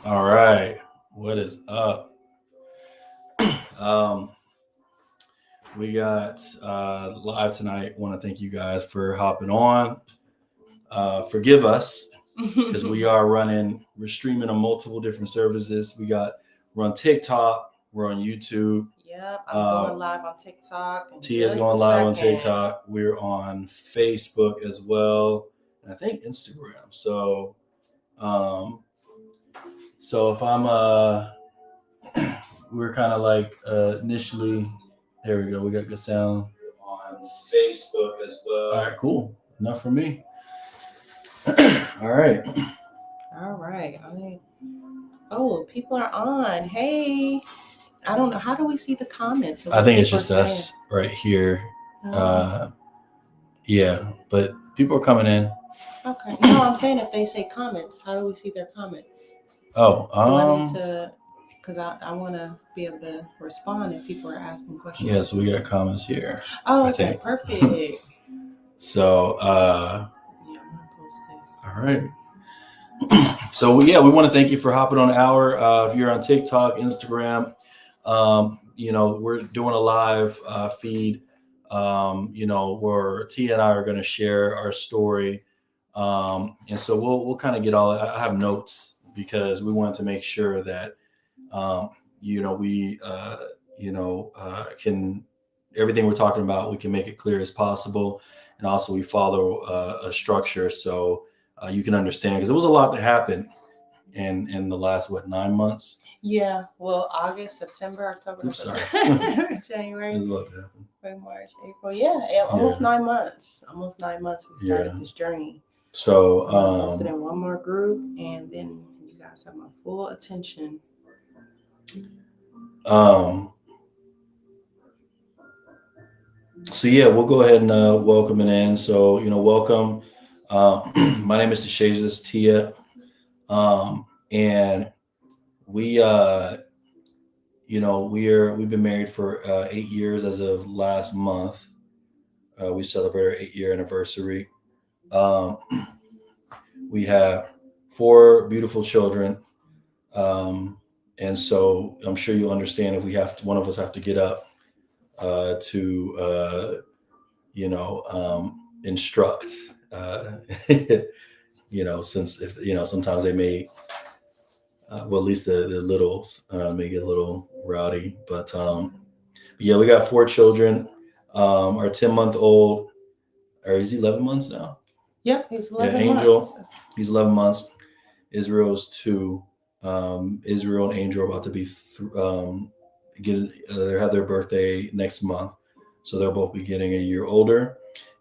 All right. What is up? Um, we got live tonight. Want to thank you guys for hopping on. Forgive us because we are running. We're streaming on multiple different services. We're on TikTok. We're on YouTube. Yep, I'm going live on TikTok in Tia's just a going live on second. TikTok. We're on Facebook as well, and I think Instagram. Um, so if I'm we're kind of like initially. There we go. We got good sound on Facebook as well. All right, cool. Enough for me. All right. All right. Oh, people are on. Hey, I don't know. How do we see the comments? I think it's just us right here. Yeah, but people are coming in. Okay. No, I'm saying if they say comments, how do we see their comments? Oh, Do I need to? Because I want to be able to respond if people are asking questions. Yeah, so we got comments here. Oh, okay, perfect. So, yeah, I'm gonna post this. All right. So we want to thank you for hopping on our. If you're on TikTok, Instagram, we're doing a live feed. Where Tia and I are going to share our story, and so we'll kind of get all. I have notes because we wanted to make sure that we can everything we're talking about, we can make it clear as possible, and also we follow a structure so you can understand, because it was a lot that happened in the last 9 months. Yeah, well, August, September, October, January, February, March, April. Yeah, almost 9 months. Almost 9 months we started this journey. So posted in one more group, and then you guys have my full attention. So yeah, we'll go ahead and welcome it in. So welcome. My name is DeShazer. This is Tia, and we we've been married for 8 years as of last month. We celebrated our 8-year anniversary. We have 4 beautiful children, and so I'm sure you'll understand if one of us have to get up to instruct. Since if sometimes they may. Well, at least the littles may get a little rowdy, but yeah, we got 4 children. Our 10-month-old, or is he 11 months now? Yep, he's 11 Angel, months. He's 11 months. Israel's 2. Israel and Angel are about to be they have their birthday next month, so they'll both be getting a year older.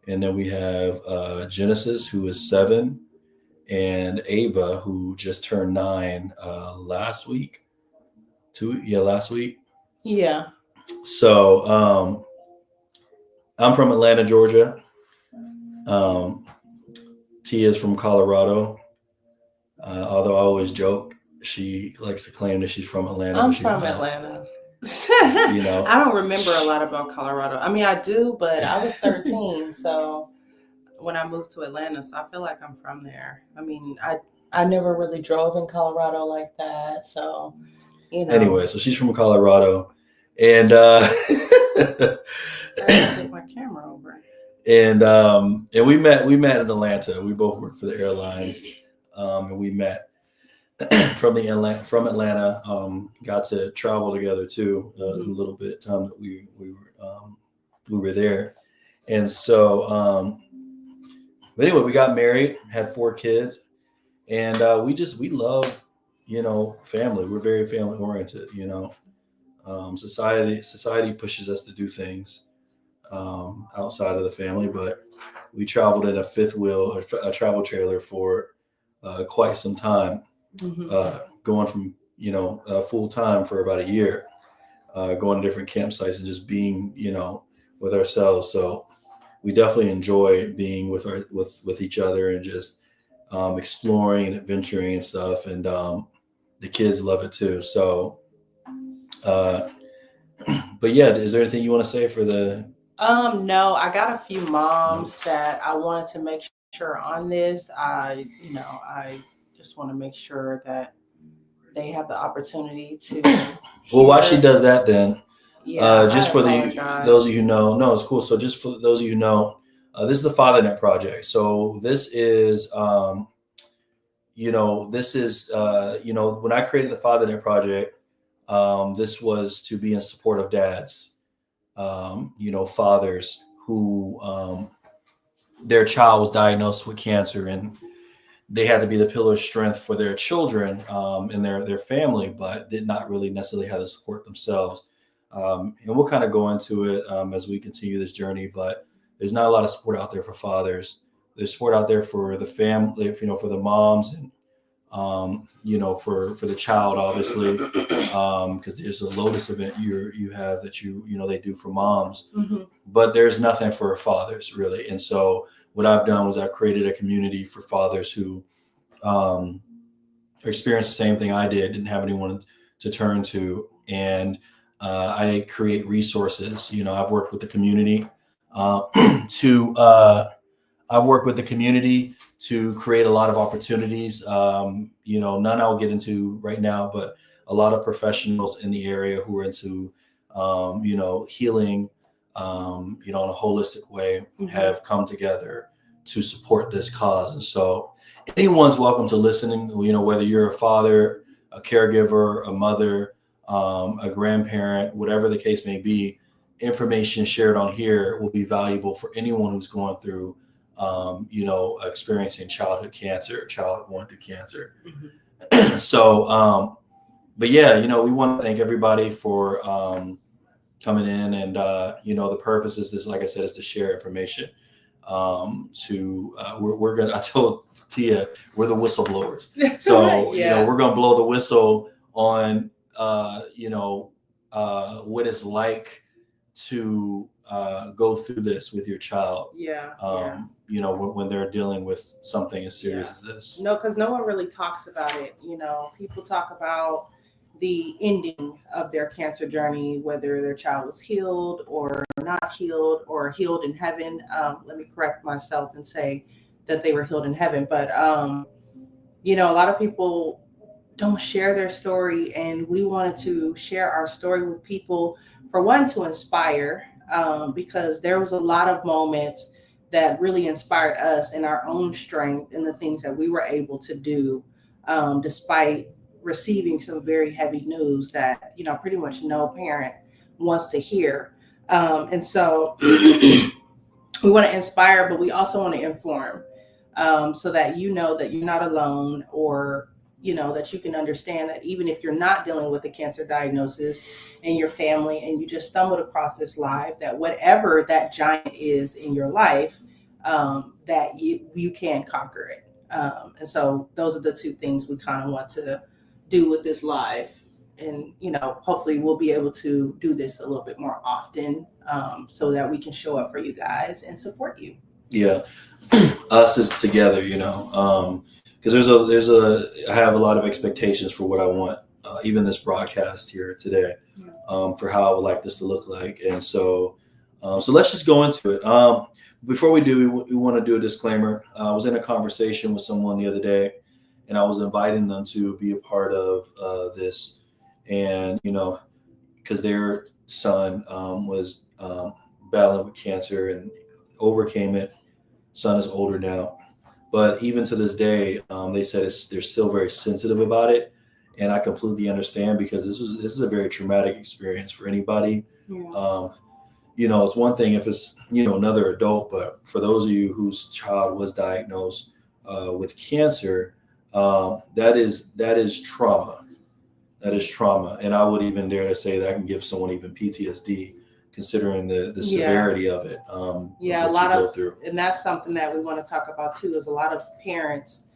And then we have Genesis, who is 7, and Ava, who just turned 9 last week. Last week. Yeah. So I'm from Atlanta, Georgia. Tia's from Colorado. Although I always joke, she likes to claim that she's from Atlanta. I'm from Atlanta. I don't remember a lot about Colorado. I mean, I do, but I was 13, so when I moved to Atlanta, so I feel like I'm from there. I mean, I never really drove in Colorado like that, so Anyway, so she's from Colorado, and I take my camera over. And we met in Atlanta. We both worked for the airlines, and we met from Atlanta. Got to travel together too a little bit time that we were there, and so. But anyway, we got married, had 4 kids, and we love family. We're very family oriented. Society pushes us to do things outside of the family, but we traveled in a fifth wheel, a travel trailer for quite some time, going from full time for about a year, going to different campsites and just being with ourselves. So we definitely enjoy being with each other and just exploring and adventuring and stuff, and the kids love it too. So but yeah, is there anything you want to say for the no, I got a few moms that I wanted to make sure on this. I just want to make sure that they have the opportunity to. Well, while she does that, then just for those of you who know, no, it's cool. So just for those of you who know, this is the FatherNet project. So this is, when I created the FatherNet project, this was to be in support of dads, fathers who their child was diagnosed with cancer, and they had to be the pillar of strength for their children and their family, but did not really necessarily have the support themselves. And we'll kind of go into it as we continue this journey, but there's not a lot of support out there for fathers. There's support out there for the family, for the moms, and for the child, obviously, because there's a Lotus event you have that they do for moms, but there's nothing for fathers really. And so what I've done was I've created a community for fathers who experienced the same thing I did, didn't have anyone to turn to, and I create resources. I've worked with the community to create a lot of opportunities. None I'll get into right now, but a lot of professionals in the area who are into, healing, in a holistic way, have come together to support this cause. And so anyone's welcome to listening, whether you're a father, a caregiver, a mother, a grandparent, whatever the case may be. Information shared on here will be valuable for anyone who's going through, experiencing childhood cancer, child going through cancer. So, but yeah, we want to thank everybody for coming in, and the purpose is this, like I said, is to share information. We're gonna. I told Tia we're the whistleblowers, so we're gonna blow the whistle on what it's like to go through this with your child. When they're dealing with something as serious as this. No, because no one really talks about it. People talk about the ending of their cancer journey, whether their child was healed or not healed, or healed in heaven. Let me correct myself and say that they were healed in heaven. But a lot of people don't share their story, and we wanted to share our story with people, for one, to inspire, because there was a lot of moments that really inspired us in our own strength and the things that we were able to do, despite receiving some very heavy news that, pretty much no parent wants to hear. And so we want to inspire, but we also want to inform, so that that you're not alone, or that you can understand that even if you're not dealing with a cancer diagnosis in your family and you just stumbled across this live, that whatever that giant is in your life, that you can conquer it. And so those are the two things we kind of want to do with this live. And, hopefully we'll be able to do this a little bit more often, so that we can show up for you guys and support you. Yeah. Us is together, because I have a lot of expectations for what I want, even this broadcast here today, for how I would like this to look like. And so let's just go into it. Before we do, we want to do a disclaimer. I was in a conversation with someone the other day, and I was inviting them to be a part of this, and because their son was battling with cancer and overcame it. Son is older now, but even to this day, they said they're still very sensitive about it, and I completely understand, because this is a very traumatic experience for anybody. It's one thing if it's another adult, but for those of you whose child was diagnosed with cancer, that is trauma. That is trauma, and I would even dare to say that I can give someone even PTSD, considering the severity of it. A lot of, and that's something that we want to talk about too, is a lot of parents,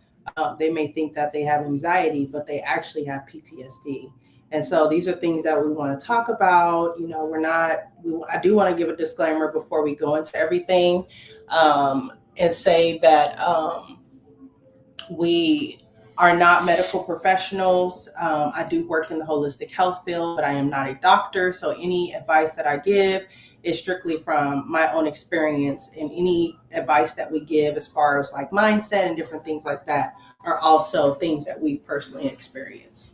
they may think that they have anxiety, but they actually have PTSD. And so these are things that we want to talk about. I do want to give a disclaimer before we go into everything, and say that we are not medical professionals. I do work in the holistic health field, but I am not a doctor. So any advice that I give is strictly from my own experience, and any advice that we give as far as like mindset and different things like that are also things that we personally experience.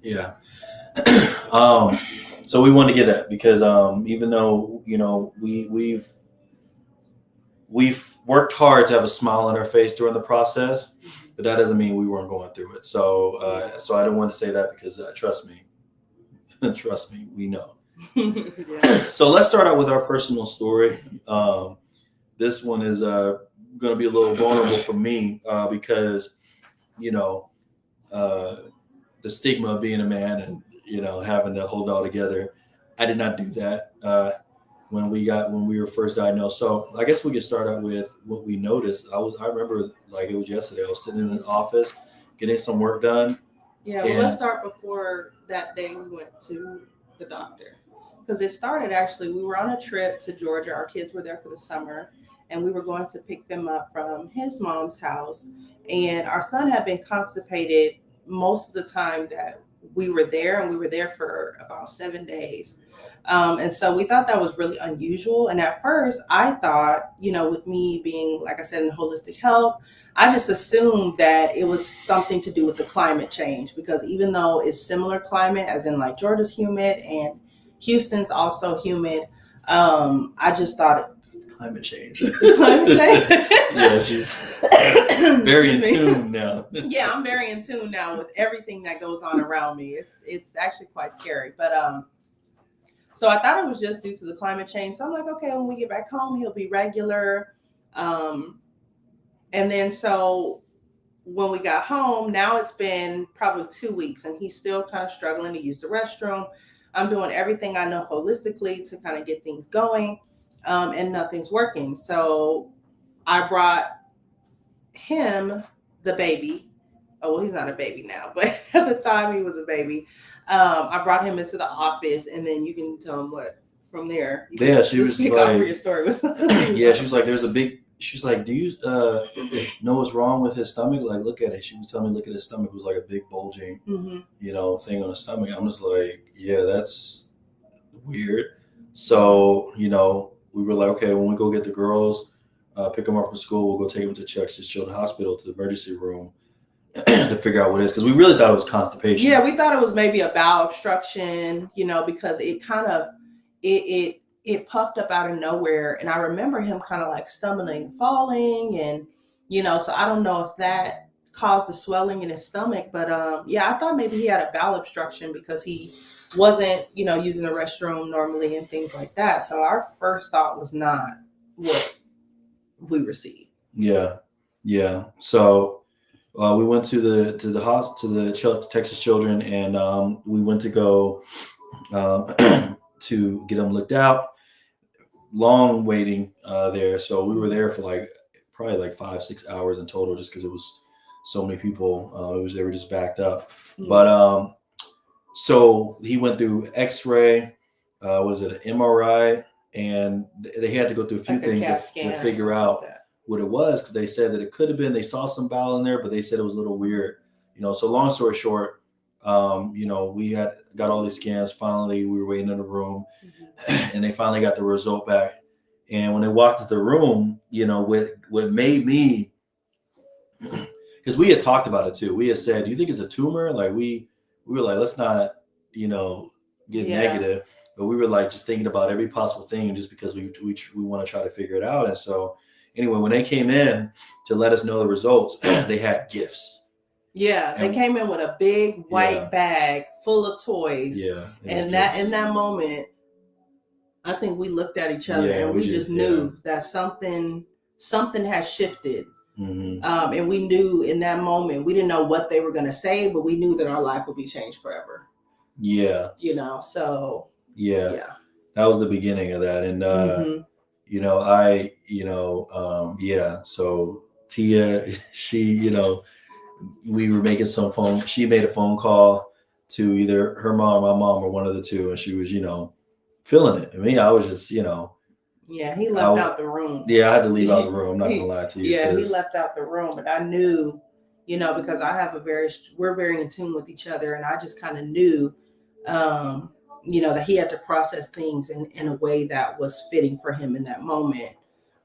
Yeah. So we want to get that because even though we've worked hard to have a smile on our face during the process, but that doesn't mean we weren't going through it. So I don't want to say that because trust me, trust me, we know. Yeah. So let's start out with our personal story. This one is going to be a little vulnerable for me because you know the stigma of being a man and having to hold it all together. I did not do that when we were first diagnosed. So I guess we could start out with what we noticed. I remember like it was yesterday. I was sitting in an office getting some work done. Yeah, well, let's start before that day we went to the doctor. Because it started actually, we were on a trip to Georgia. Our kids were there for the summer, and we were going to pick them up from his mom's house. And our son had been constipated most of the time that we were there, and we were there for about 7 days. And so we thought that was really unusual. And at first, I thought, with me being, like I said, in holistic health, I just assumed that it was something to do with the climate change because even though it's similar climate, as in like Georgia's humid and Houston's also humid, I just thought climate change. Climate change. Yeah, she's very in tune now. Yeah, I'm very in tune now with everything that goes on around me. It's actually quite scary, but so I thought it was just due to the climate change. So I'm like, okay, when we get back home, he'll be regular. And then so when we got home, now it's been probably 2 weeks and he's still kind of struggling to use the restroom. I'm doing everything I know holistically to kind of get things going, and nothing's working. So I brought him, the baby. Oh, well, he's not a baby now, but at the time he was a baby. I brought him into the office, and then you can tell him what from there. Yeah, she was like, your story. Yeah, she was like, there's a big. She was like, do you know what's wrong with his stomach? Like, look at it. She was telling me, look at his stomach. It was like a big bulging, thing on his stomach. I'm just like, yeah, that's weird. So, we were like, okay, when we go get the girls, pick them up from school, we'll go take them to Texas Children's Hospital to the emergency room to figure out what it is. Because we really thought it was constipation. Yeah, we thought it was maybe a bowel obstruction, because it kind of, it puffed up out of nowhere. And I remember him kind of like stumbling, falling. And, so I don't know if that caused the swelling in his stomach. But I thought maybe he had a bowel obstruction because he wasn't, using the restroom normally and things like that. So our first thought was not what we received. Yeah. So we went to the Texas Children, and we went to go to get them looked out. Long waiting there, so we were there for probably 5-6 hours in total, just because it was so many people. They were just backed up. Mm-hmm. But so he went through X-ray, was it an MRI, and they had to go through a few things to figure out what it was, because they said that it could have been, they saw some bowel in there, but they said it was a little weird. So long story short, we had got all these scans. Finally, we were waiting in the room, and they finally got the result back. And when they walked into the room, what made me, because we had talked about it too. We had said, "Do you think it's a tumor?" Like we were like, "Let's not, get negative." But we were like just thinking about every possible thing, just because we want to try to figure it out. And so, anyway, when they came in to let us know the results, they had gifts. Yeah, they came in with a big white bag full of toys. Yeah, and that in that moment, I think we looked at each other and we just knew that something had shifted. Mm-hmm. And we knew in that moment, we didn't know what they were going to say, but we knew that our life would be changed forever. Yeah. So. Yeah. That was the beginning of that. And, so Tia, she, we were making she made a phone call to either her mom or my mom or one of the two. And she was, feeling it. I mean, I was just, Yeah, he left out the room. Yeah, I had to leave out the room. I'm not going to lie to you. Yeah, he left out the room. But I knew, because we're very in tune with each other. And I just kind of knew, that he had to process things in a way that was fitting for him in that moment.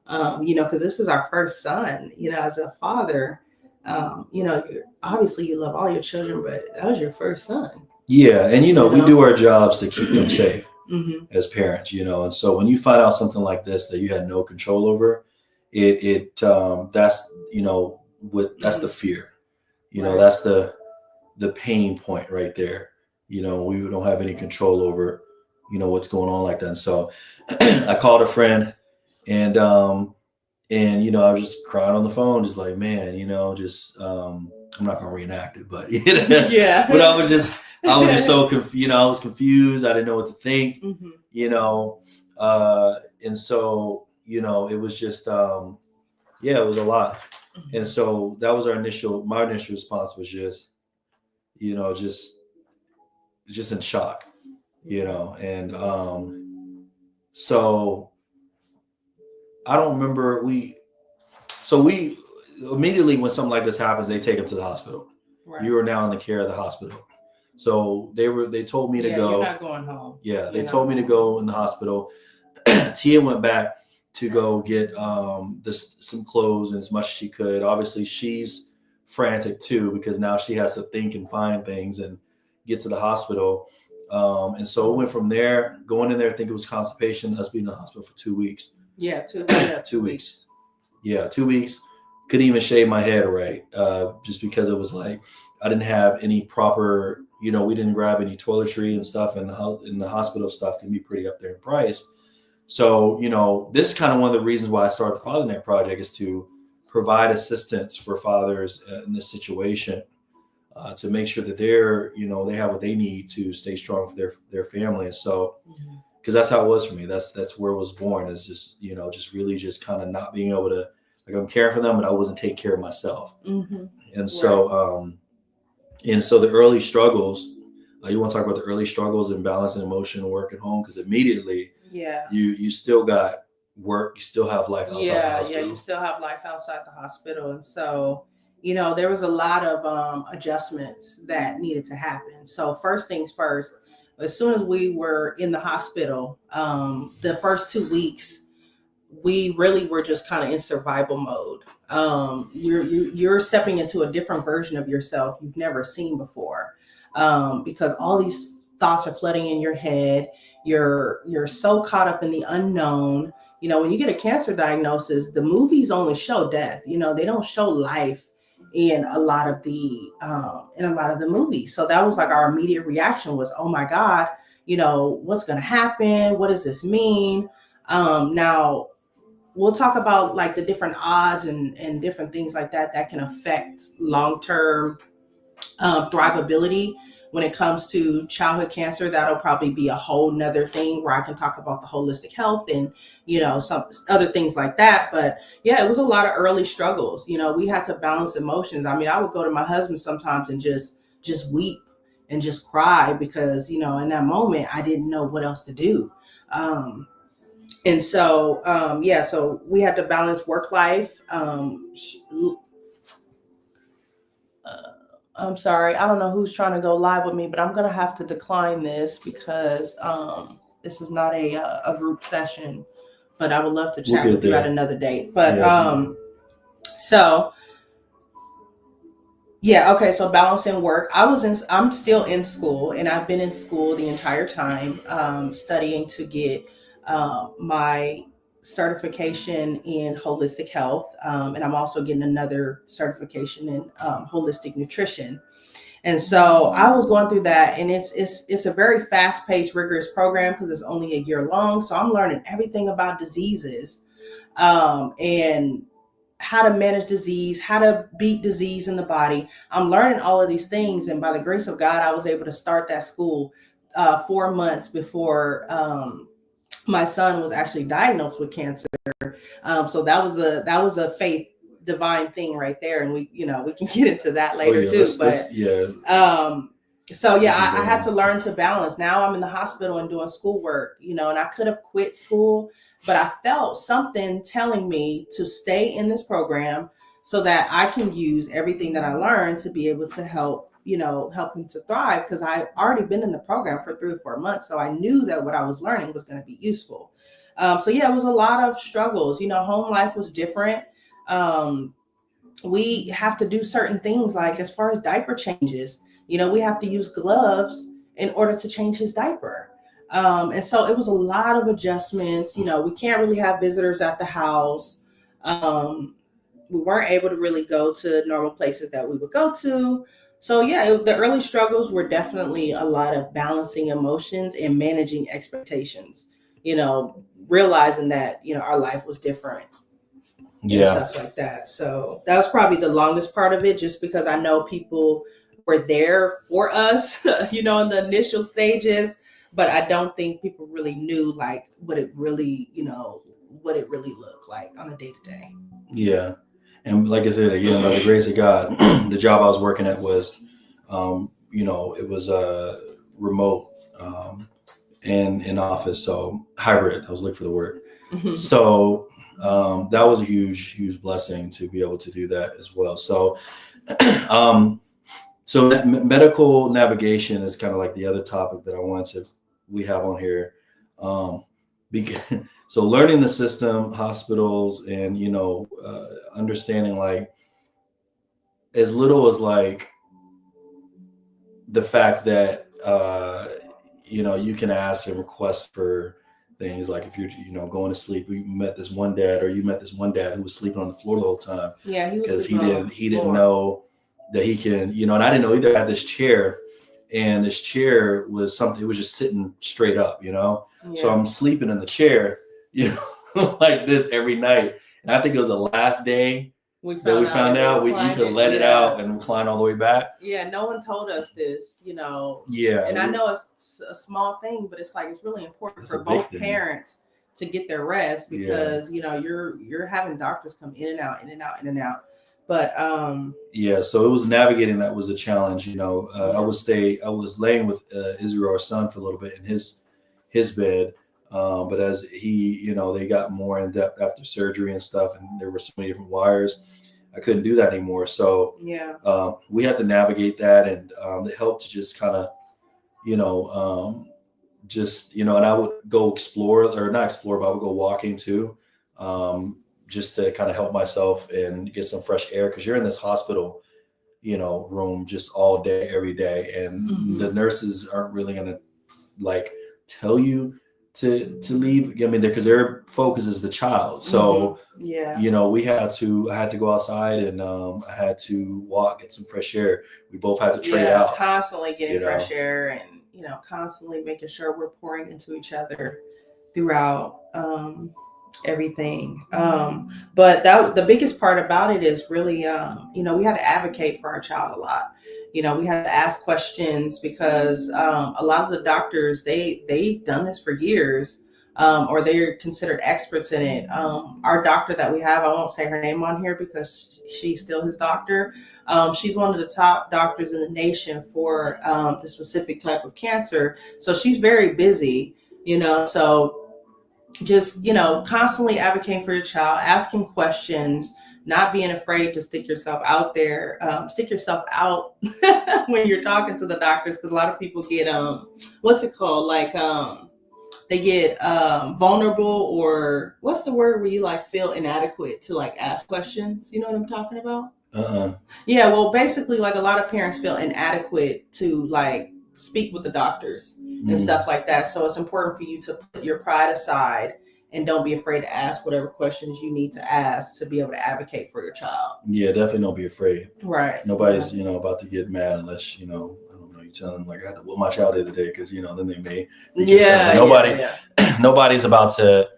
Because this is our first son, as a father. Obviously you love all your children, but that was your first son. Yeah, and we know? do our jobs to keep them safe Mm-hmm. as parents, and so when you find out something like this that you had no control over, that's that's the Mm-hmm. fear, Right. that's the pain point right there. We don't have any control over what's going on like that. And so I called a friend, and I was just crying on the phone, just like, man, just I'm not gonna reenact it, but Yeah. but I was just so confused. I was confused. I didn't know what to think. Mm-hmm. You know, and so it was just yeah, it was a lot. And so that was my initial response was just just in shock, and so I don't remember we immediately when something like this happens, they take him to the hospital. Right. You are now in the care of the hospital. So they told me to go. You're not going home. Yeah, they told me to go in the hospital. Tia went back to go get some clothes and as much as she could. Obviously, she's frantic too because now she has to think and find things and get to the hospital. And so it went from there, going in there, I think it was constipation, us being in the hospital for 2 weeks. Yeah, 2 weeks. Yeah, 2 weeks. Couldn't even shave my head right, just because it was like I didn't have any proper, we didn't grab any toiletry and stuff, and the hospital stuff can be pretty up there in price. So, this is kind of one of the reasons why I started the FatherNet project is to provide assistance for fathers in this situation, to make sure that they have what they need to stay strong for their family. And so, because that's how it was for me. That's where it was born. Is just just really just kind of not being able to, like, I'm caring for them, but I wasn't taking care of myself. Mm-hmm. And so, the early struggles. You want to talk about the early struggles in balancing emotion and work at home, because immediately, you still got work, you still have life outside the hospital. Yeah, you still have life outside the hospital, and so there was a lot of adjustments that needed to happen. So first things first, as soon as we were in the hospital, the first 2 weeks, we really were just kind of in survival mode. You're stepping into a different version of yourself you've never seen before, because all these thoughts are flooding in your head. You're so caught up in the unknown. When you get a cancer diagnosis, the movies only show death. They don't show life in a lot of the movies. So that was like our immediate reaction was, oh my God, what's going to happen? What does this mean? Now we'll talk about like the different odds and different things like that can affect long-term thrivability when it comes to childhood cancer. That'll probably be a whole nother thing where I can talk about the holistic health and some other things like that. But yeah, it was a lot of early struggles. We had to balance emotions. I mean, I would go to my husband sometimes and just weep and just cry because in that moment I didn't know what else to do. And so, so we had to balance work life. I'm sorry, I don't know who's trying to go live with me, but I'm going to have to decline this because this is not a group session, but I would love to chat with you at another date. But so yeah, okay. So balancing work. I'm still in school, and I've been in school the entire time, studying to get my certification in holistic health, and I'm also getting another certification in holistic nutrition. And so I was going through that, and it's a very fast-paced, rigorous program because it's only a year long. So I'm learning everything about diseases, and how to manage disease, how to beat disease in the body. I'm learning all of these things, and by the grace of God, I was able to start that school 4 months before my son was actually diagnosed with cancer. So that was a faith divine thing right there, and we can get into that later too. I had to learn to balance. Now I'm in the hospital and doing schoolwork, and I could have quit school, but I felt something telling me to stay in this program so that I can use everything that I learned to be able to help him to thrive, because I've already been in the program for 3 or 4 months. So I knew that what I was learning was going to be useful. It was a lot of struggles. Home life was different. We have to do certain things, like as far as diaper changes, we have to use gloves in order to change his diaper. And so it was a lot of adjustments. You know, we can't really have visitors at the house. We weren't able to really go to normal places that we would go to. So yeah, the early struggles were definitely a lot of balancing emotions and managing expectations, you know, realizing that, you know, our life was different and stuff like that. So that was probably the longest part of it, just because I know people were there for us, you know, in the initial stages, but I don't think people really knew like what it really, you know, what it really looked like on a day to day. Yeah. And like I said, again, by the grace of God, the job I was working at was, you know, it was remote and in office, so hybrid. I was looking for the word. So that was a huge blessing to be able to do that as well. So, medical navigation is kind of like the other topic that we have on here. So learning the system, hospitals, and, you know, understanding like as little as like the fact that, you know, you can ask and request for things like if you're, you know, going to sleep, you met this one dad who was sleeping on the floor the whole time. Yeah, he was because he didn't know that he can, you know, and I didn't know either. I had this chair, and this chair was something, it was just sitting straight up, you know. Yeah. So I'm sleeping in the chair, you know, like this every night. And I think it was the last day we found out you could let it out and recline all the way back. Yeah, no one told us this, you know. Yeah. And I know it's a small thing, but it's like it's really important for both parents to get their rest, because you know you're having doctors come in and out, in and out, in and out. But yeah, so it was navigating that was a challenge, you know. I was laying with Israel, our son, for a little bit in his bed. But as he, you know, they got more in depth after surgery and stuff, and there were so many different wires, I couldn't do that anymore. So we had to navigate that, and it helped to just kind of, you know, just, you know, and I would go not explore, but I would go walking too, just to kind of help myself and get some fresh air, because you're in this hospital, you know, room just all day, every day, and the nurses aren't really gonna like tell you to leave. I mean, because their focus is the child. So you know, I had to go outside, and I had to walk, get some fresh air. We both had to trade out, constantly getting fresh air, and, you know, constantly making sure we're pouring into each other throughout everything. But the biggest part about it is really, you know, we had to advocate for our child a lot. You know, we had to ask questions, because a lot of the doctors, they've done this for years, or they're considered experts in it. Our doctor that we have, I won't say her name on here because she's still his doctor. She's one of the top doctors in the nation for the specific type of cancer. So she's very busy, you know, so just, you know, constantly advocating for your child, asking questions, not being afraid to stick yourself out there, stick yourself out when you're talking to the doctors, because a lot of people get, what's it called? Like, they get vulnerable, or what's the word where you like feel inadequate to like ask questions? You know what I'm talking about? Yeah, well, basically, like a lot of parents feel inadequate to like speak with the doctors and stuff like that. So it's important for you to put your pride aside and don't be afraid to ask whatever questions you need to ask to be able to advocate for your child. Yeah, definitely don't be afraid. Right. Nobody's, you know, about to get mad unless, you know, I don't know, you tell them like, I had to whoop my child the other day, because, you know, then they may. Nobody's about to,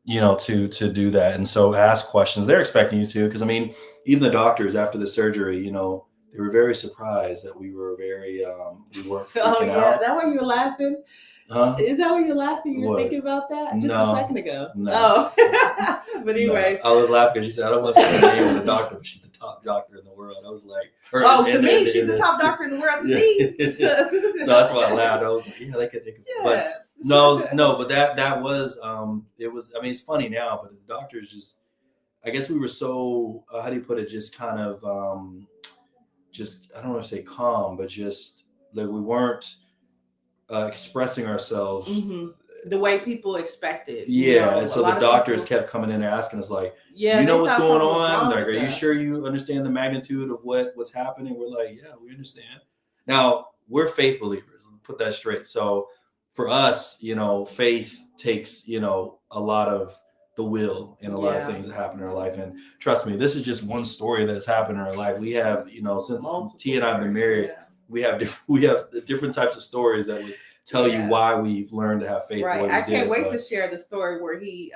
you know, to do that. And so ask questions. They're expecting you to, because I mean, even the doctors after the surgery, you know, they were very surprised that we were we weren't freaking out. Is that why you were laughing? Huh? Is that why you're laughing? You were thinking about that just a second ago? No. Oh. But anyway. No. I was laughing because she said, I don't want to say the name of the doctor, but she's the top doctor in the world. I was like, to me, she's the top doctor in the world to me. So that's why I laughed. I was like, yeah, they could think of it. But no, but that was, it was, I mean, it's funny now, but the doctors just, I guess we were so, how do you put it? Just kind of, I don't want to say calm, but just like we weren't expressing ourselves the way people expected. Yeah, you know? And so the doctors kept coming in and asking us like, you know what's going on? Like, are you sure you understand the magnitude of what's happening? We're like, yeah, we understand. Now, we're faith believers. put that straight. So for us, faith takes, a lot of the will and a lot of things that happen in our life. And trust me, this is just one story that's happened in our life. We have, since multiple T and I have been married, we have different types of stories that would tell you why we've learned to have faith. Right. I can't wait to share the story where he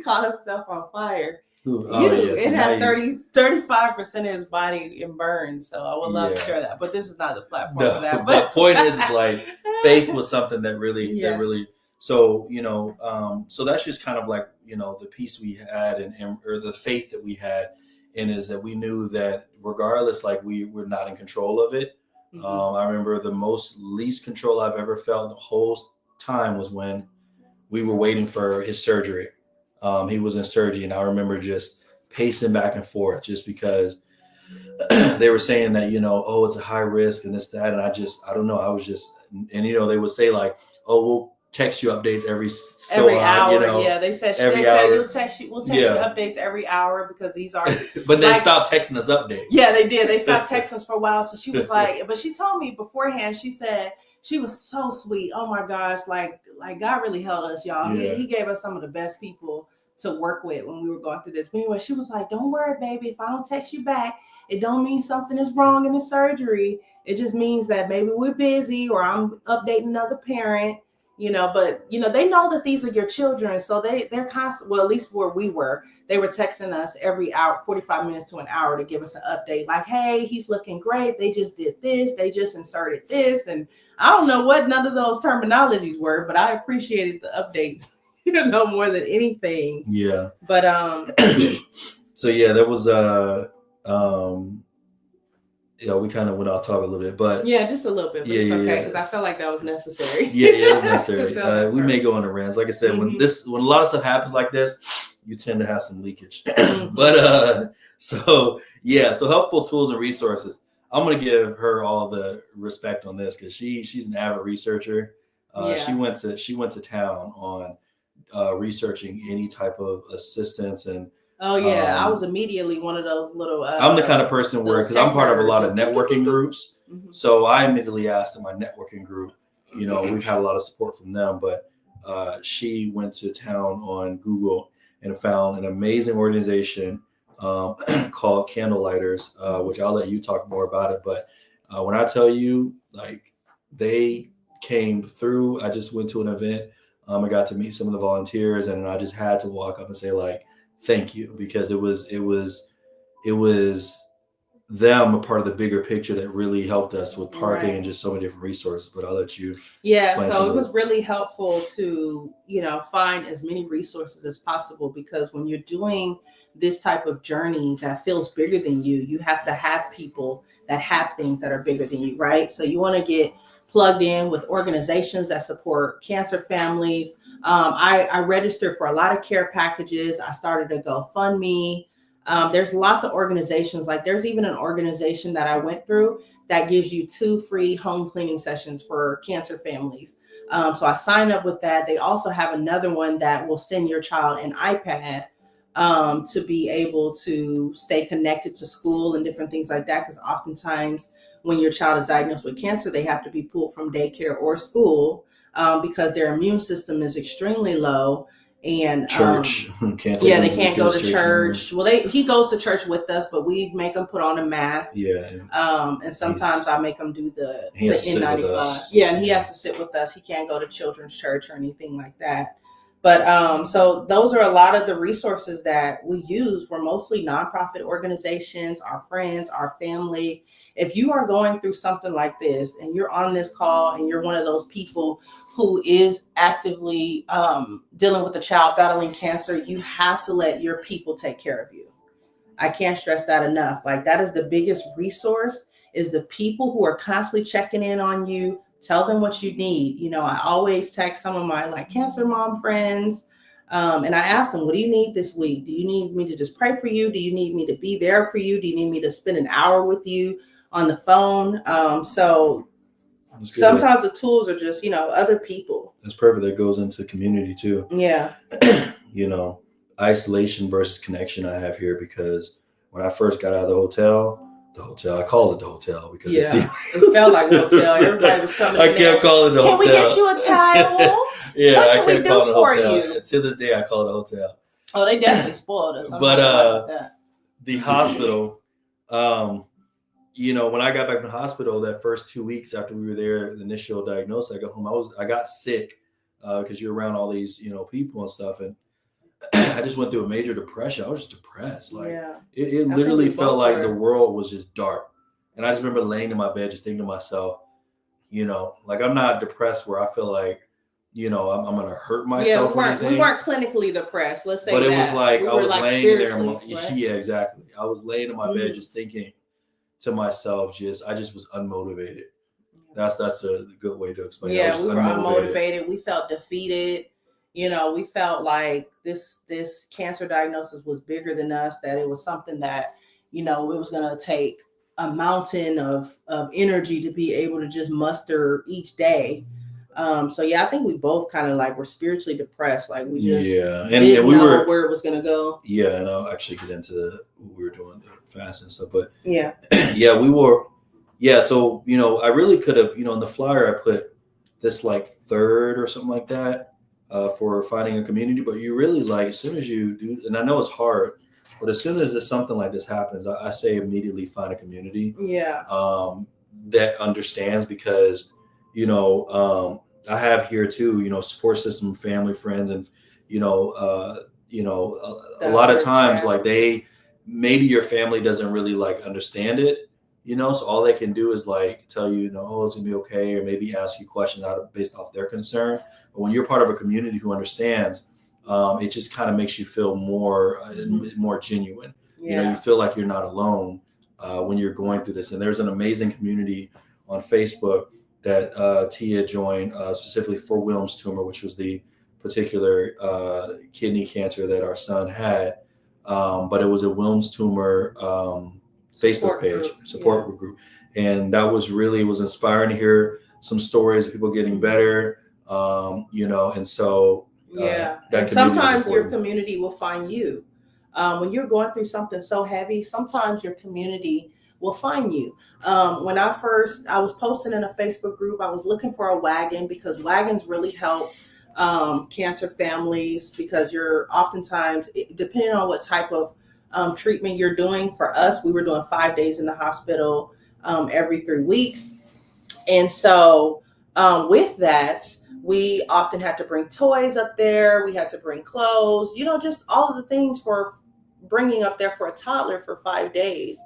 caught himself on fire. It had 35% of his body in burns, so I would love to share that. But this is not the platform for that. But point is like faith was something that really so so that's just kind of like the peace we had and or the faith that we had, and is that we knew that regardless, like we were not in control of it. I remember the least control I've ever felt the whole time was when we were waiting for his surgery. He was in surgery, and I remember just pacing back and forth just because they were saying that, it's a high risk and this, that. And I don't know. I was just, and, they would say like, oh, we'll text you updates every hour. Yeah. They said we'll text you updates every hour because these are, but they stopped texting us updates. Yeah, they did. They stopped texting us for a while. So she was like, but she told me beforehand, she said, she was so sweet. Oh my gosh. Like God really held us, y'all. Yeah. He gave us some of the best people to work with when we were going through this. But anyway, she was like, don't worry, baby. If I don't text you back, it don't mean something is wrong in the surgery. It just means that maybe we're busy or I'm updating another parent, but they know that these are your children. So they're constant. Well, at least where we were, they were texting us every hour, 45 minutes to an hour to give us an update. Like, hey, he's looking great. They just did this. They just inserted this. And I don't know what none of those terminologies were, but I appreciated the updates. More than anything. Yeah. But so yeah, that was we kind of went off topic a little bit, but just a little bit. But it's okay because I felt like that was necessary. It was necessary. We may go on the rants. Like I said, when a lot of stuff happens like this, you tend to have some leakage. But so helpful tools and resources. I'm gonna give her all the respect on this because she's an avid researcher. She went to town on researching any type of assistance and I was immediately one of those little I'm the kind of person where because I'm part of a lot of networking groups, so I immediately asked in my networking group, we've had a lot of support from them, but she went to town on Google and found an amazing organization called Candlelighters, which I'll let you talk more about it, but when I tell you, like, they came through. I just went to an event. I got to meet some of the volunteers, and I just had to walk up and say, like, thank you, because it was them a part of the bigger picture that really helped us with parking and just so many different resources. But I'll let you. So it was really helpful to, find as many resources as possible, because when you're doing this type of journey that feels bigger than you, you have to have people that have things that are bigger than you, right? So you want to get plugged in with organizations that support cancer families. I registered for a lot of care packages. I started a GoFundMe. There's lots of organizations. Like, there's even an organization that I went through that gives you 2 free home cleaning sessions for cancer families. So I signed up with that. They also have another one that will send your child an iPad to be able to stay connected to school and different things like that. Because oftentimes when your child is diagnosed with cancer, they have to be pulled from daycare or school because their immune system is extremely low. And church, they can't go to church. Well, he goes to church with us, but we make him put on a mask. And sometimes I make him do the N95. And he has to sit with us. He can't go to children's church or anything like that. But so those are a lot of the resources that we use. We're mostly nonprofit organizations, our friends, our family. If you are going through something like this and you're on this call and you're one of those people who is actively dealing with a child battling cancer, you have to let your people take care of you. I can't stress that enough. Like, that is the biggest resource, is the people who are constantly checking in on you. Tell them what you need. I always text some of my cancer mom friends. And I ask them, what do you need this week? Do you need me to just pray for you? Do you need me to be there for you? Do you need me to spend an hour with you on the phone? So sometimes the tools are just, other people. That's perfect. That goes into community too. Yeah. Isolation versus connection I have here, because when I first got out of the hotel, The hotel. I called it the hotel because it felt like a hotel. Everybody was coming. I kept calling it the hotel. Can we get you a towel? Yeah, what I can we kept do calling it for hotel. you? To this day, I call it a hotel. Oh, they definitely spoiled us. But the hospital, you know, when I got back from the hospital, that first 2 weeks after we were there, the initial diagnosis, I got home. I got sick because you're around all these, you know, people and stuff, and I just went through a major depression. I was just depressed. Like it literally felt like the world was just dark. And I just remember laying in my bed, just thinking to myself, you know, like I'm not depressed where I feel like, you know, I'm going to hurt myself. We weren't clinically depressed. Let's say but that. It was like I was laying there. Right? Yeah, exactly. I was laying in my bed, just thinking to myself, I just was unmotivated. That's a good way to explain it. Yeah, we were unmotivated. We felt defeated. You know, we felt like this cancer diagnosis was bigger than us, that it was something that, you know, it was going to take a mountain of energy to be able to just muster each day. So yeah, I think we both kind of like were spiritually depressed. Like we just didn't know where it was going to go. Yeah, and I'll actually get into what we were doing, the fast and stuff. But we were. Yeah, so, you know, I really could have, you know, in the flyer, I put this like third or something like that for finding a community. But you really like, as soon as you do, and I know it's hard, but as soon as something like this happens, I say immediately find a community that understands, because, you know, I have here too, you know, support system, family, friends, and, a lot of times like maybe your family doesn't really like understand it. You know, so all they can do is like tell you, you know, oh, it's gonna be okay, or maybe ask you questions based off their concern. But when you're part of a community who understands, it just kind of makes you feel more genuine. Yeah. You know, you feel like you're not alone when you're going through this. And there's an amazing community on Facebook that Tia joined specifically for Wilms tumor, which was the particular kidney cancer that our son had. But it was a Wilms tumor Facebook page, support group. And that was really, it was inspiring to hear some stories of people getting better, you know, and so. And sometimes your community will find you. When you're going through something so heavy, sometimes your community will find you. When I was posting in a Facebook group, I was looking for a wagon, because wagons really help cancer families, because you're oftentimes, depending on what type of treatment you're doing. For us, we were doing 5 days in the hospital every 3 weeks. And so with that, we often had to bring toys up there. We had to bring clothes, you know, just all of the things for bringing up there for a toddler for 5 days.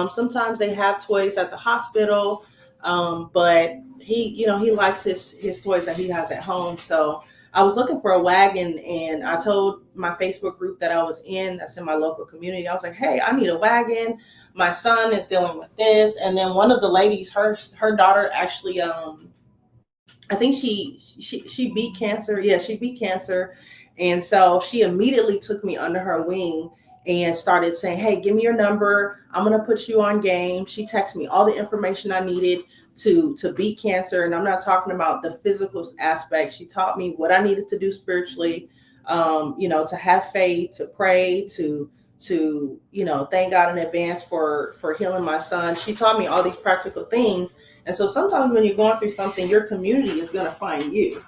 Sometimes they have toys at the hospital, but he likes his toys that he has at home. So I was looking for a wagon, and I told my Facebook group that I was in, that's in my local community. I was like, hey, I need a wagon. My son is dealing with this. And then one of the ladies, her daughter actually, I think she beat cancer. Yeah, she beat cancer. And so she immediately took me under her wing and started saying, hey, give me your number. I'm going to put you on game. She texted me all the information I needed to beat cancer. And I'm not talking about the physical aspect. She taught me what I needed to do spiritually, you know, to have faith, to pray, to you know, thank God in advance for healing my son. She taught me all these practical things. And so sometimes when you're going through something, your community is going to find you.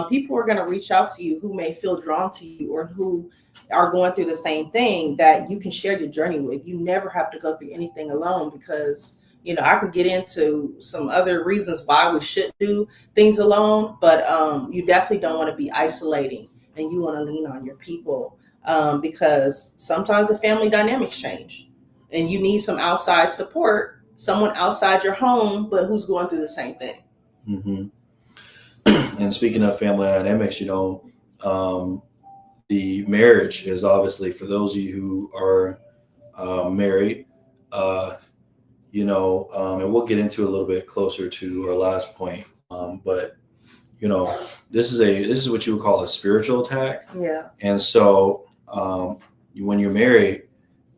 People are going to reach out to you who may feel drawn to you, or who are going through the same thing that you can share your journey with. You never have to go through anything alone, because, you know, I can get into some other reasons why we should do things alone, but you definitely don't want to be isolating, and you want to lean on your people, because sometimes the family dynamics change and you need some outside support, someone outside your home, but who's going through the same thing. Mm-hmm. And speaking of family dynamics, you know, the marriage is obviously, for those of you who are married, you know, and we'll get into a little bit closer to our last point. But, you know, this is what you would call a spiritual attack. Yeah. And so when you're married,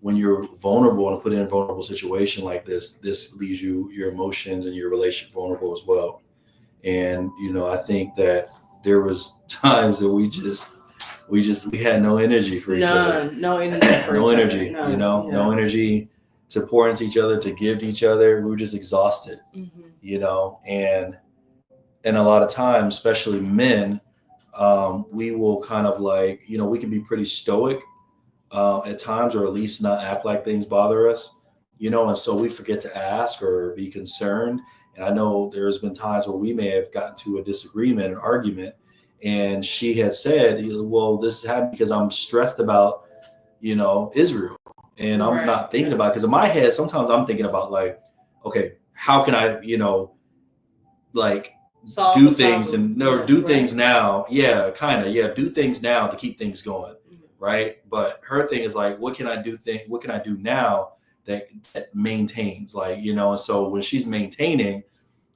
when you're vulnerable and put in a vulnerable situation like this leaves your emotions and your relationship vulnerable as well. And, you know, I think that there was times that we had no energy for each other. No energy. No energy, you know, no energy to pour into each other, to give to each other. We were just exhausted, you know, and a lot of times, especially men, we will kind of like, you know, we can be pretty stoic at times, or at least not act like things bother us, you know, and so we forget to ask or be concerned. And I know there's been times where we may have gotten to a disagreement, an argument, and she had said, well, this happened because I'm stressed about, you know, Israel. And I'm not thinking about it, because in my head, sometimes I'm thinking about like, okay, how can I, you know, like do things and do things now. Yeah, kind of. Yeah, do things now to keep things going. Right. But her thing is like, what can I do? What can I do now that maintains, like, you know? And so when she's maintaining,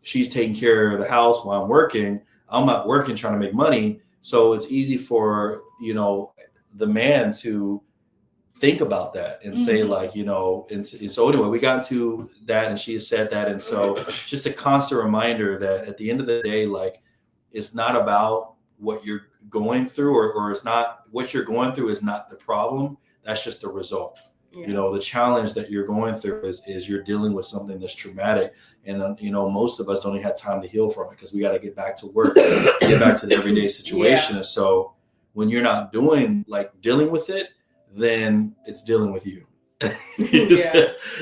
she's taking care of the house while I'm working. I'm not working, trying to make money. So it's easy for, you know, the man to think about that and say like, you know, and so anyway, we got into that and she has said that. And so just a constant reminder that at the end of the day, like, it's not about what you're going through, or it's not what you're going through is not the problem. That's just the result. You know, the challenge that you're going through is you're dealing with something that's traumatic. And, you know, most of us don't even have time to heal from it because we got to get back to work, get back to the everyday situation. And so when you're not dealing with it, then it's dealing with you.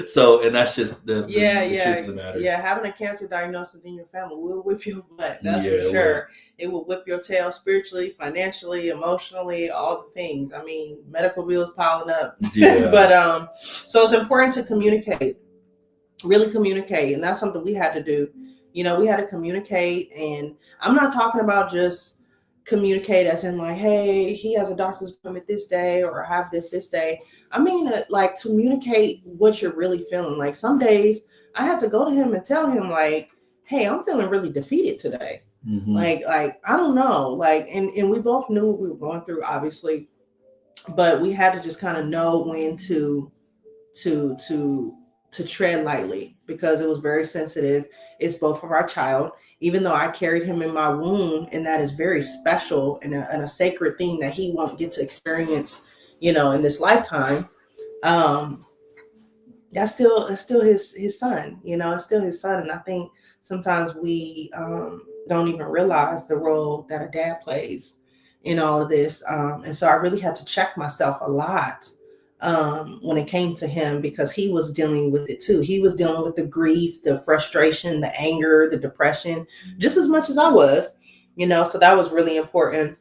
So, and that's just the truth of the matter. Yeah, having a cancer diagnosis in your family will whip your butt. That's for sure. It will whip your tail spiritually, financially, emotionally, all the things. I mean, medical bills piling up. Yeah. But so it's important to communicate, really communicate, and that's something we had to do. You know, we had to communicate, and I'm not talking about just communicate as in like, hey, he has a doctor's appointment this day, or I have this day. I mean, like, communicate what you're really feeling. Like, some days I had to go to him and tell him like, hey, I'm feeling really defeated today. Like I don't know, like, and we both knew what we were going through, obviously, but we had to just kind of know when to tread lightly, because it was very sensitive. It's both of our child, even though I carried him in my womb, and that is very special and a sacred thing that he won't get to experience, you know, in this lifetime. That's still his son, you know, it's still his son. And I think sometimes we don't even realize the role that a dad plays in all of this. And so I really had to check myself a lot when it came to him, because he was dealing with it too. He was dealing with the grief, the frustration, the anger, the depression, just as much as I was, you know, so that was really important.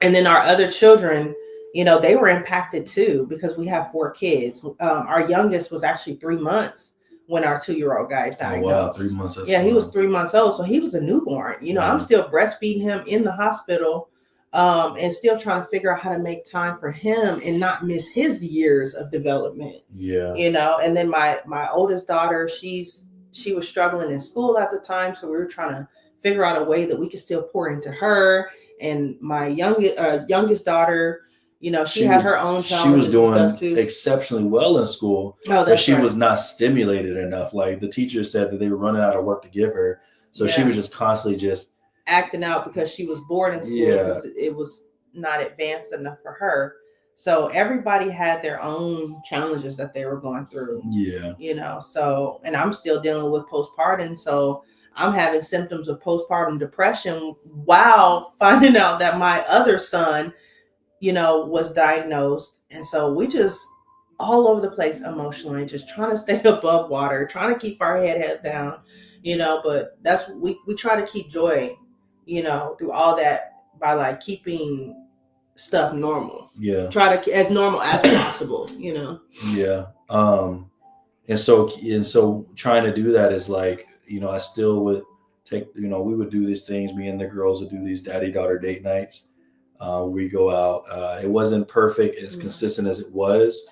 And then our other children, you know, they were impacted too, because we have 4 kids. Our youngest was actually 3 months when our 2-year-old guy diagnosed. Oh, wow, 3 months. He was 3 months old. So he was a newborn. You know, I'm still breastfeeding him in the hospital, and still trying to figure out how to make time for him and not miss his years of development. Yeah. You know, and then my oldest daughter, she was struggling in school at the time. So we were trying to figure out a way that we could still pour into her. And my youngest daughter, you know, she had her own challenges. She was doing exceptionally well in school, but she was not stimulated enough. Like, the teacher said that they were running out of work to give her. So she was just constantly just acting out because she was bored in school, because it was not advanced enough for her. So everybody had their own challenges that they were going through. Yeah. You know, so, and I'm still dealing with postpartum. So I'm having symptoms of postpartum depression while finding out that my other son, you know, was diagnosed. And so we just all over the place emotionally, just trying to stay above water, trying to keep our head down, you know, but that's, we try to keep joy, you know, through all that by like keeping stuff normal. Yeah. Try to as normal as possible, you know? Yeah. And so trying to do that is like, you know, I still would take, you know, we would do these things. Me and the girls would do these daddy-daughter date nights. We go out. It wasn't perfect, as consistent as it was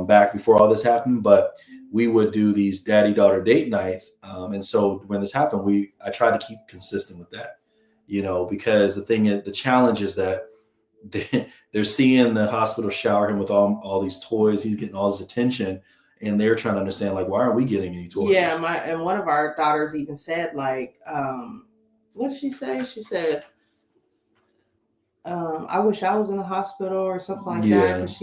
back before all this happened, but we would do these daddy-daughter date nights. And so when this happened, I tried to keep consistent with that, you know, because the challenge is that they're seeing the hospital shower him with all these toys. He's getting all this attention. And they're trying to understand, like, why aren't we getting any toys? Yeah, and one of our daughters even said, like, what did she say? She said, I wish I was in the hospital or something like that. Because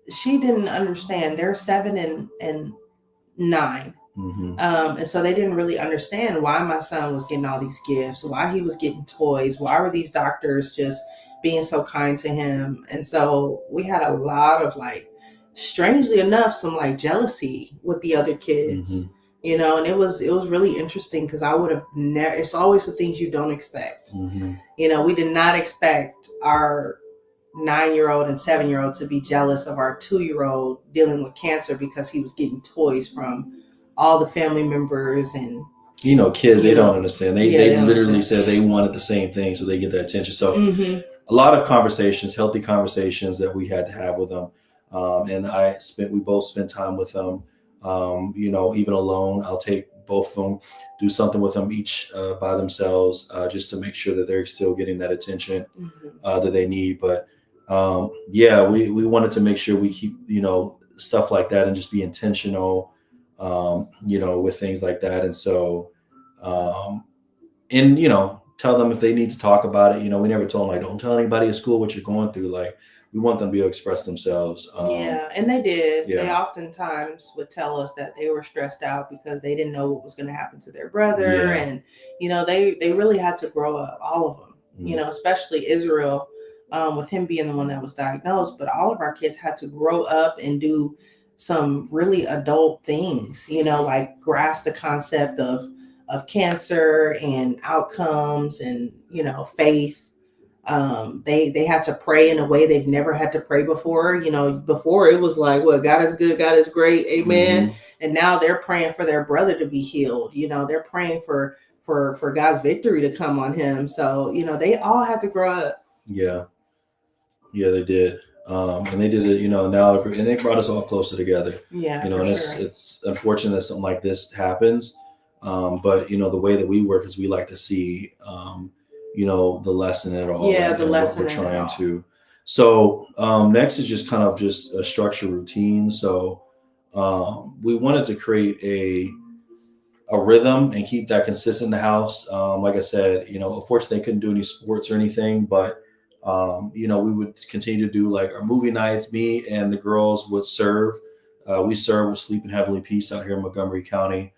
she didn't understand. They're 7 and 9. Mm-hmm. And so they didn't really understand why my son was getting all these gifts, why he was getting toys, why were these doctors just being so kind to him. And so we had a lot of, like, strangely enough, some like jealousy with the other kids, Mm-hmm. and it was really interesting because I would have never, it's always the things you don't expect. Mm-hmm. We did not expect our 9-year-old and 7-year-old to be jealous of our 2-year-old dealing with cancer because he was getting toys from all the family members. And kids, they don't understand. They don't literally understand. said they wanted the same thing, so they get that attention. So Mm-hmm. a lot of conversations, healthy conversations that we had to have with them. And we both spent time with them. Even alone, I'll take both of them, do something with them each by themselves, just to make sure that they're still getting that attention that they need. But we wanted to make sure we keep, stuff like that and just be intentional, with things like that. And so, and tell them if they need to talk about it. We never told them, like, don't tell anybody at school what you're going through. Like, we want them to be able to express themselves. And they did. Yeah. They oftentimes would tell us that they were stressed out because they didn't know what was going to happen to their brother. Yeah. And they really had to grow up, all of them. Especially Israel, with him being the one that was diagnosed. But all of our kids had to grow up and do some really adult things, like grasp the concept of cancer and outcomes and faith. They had to pray in a way they've never had to pray before. Before it was like, well, God is good, God is great, amen. Mm-hmm. And now they're praying for their brother to be healed. They're praying for God's victory to come on him. So they all had to grow up. Yeah they did. And they did it, now, and it brought us all closer together. Yeah, and it's unfortunate that something like this happens. But the way that we work is we like to see, the lesson in it all. Yeah, the lesson what we're trying to. So next is just kind of just a structured routine. So we wanted to create a rhythm and keep that consistent in the house. Like I said, unfortunately, they couldn't do any sports or anything, but we would continue to do like our movie nights. Me and the girls would serve. We serve with Sleep in Heavenly Peace out here in Montgomery County,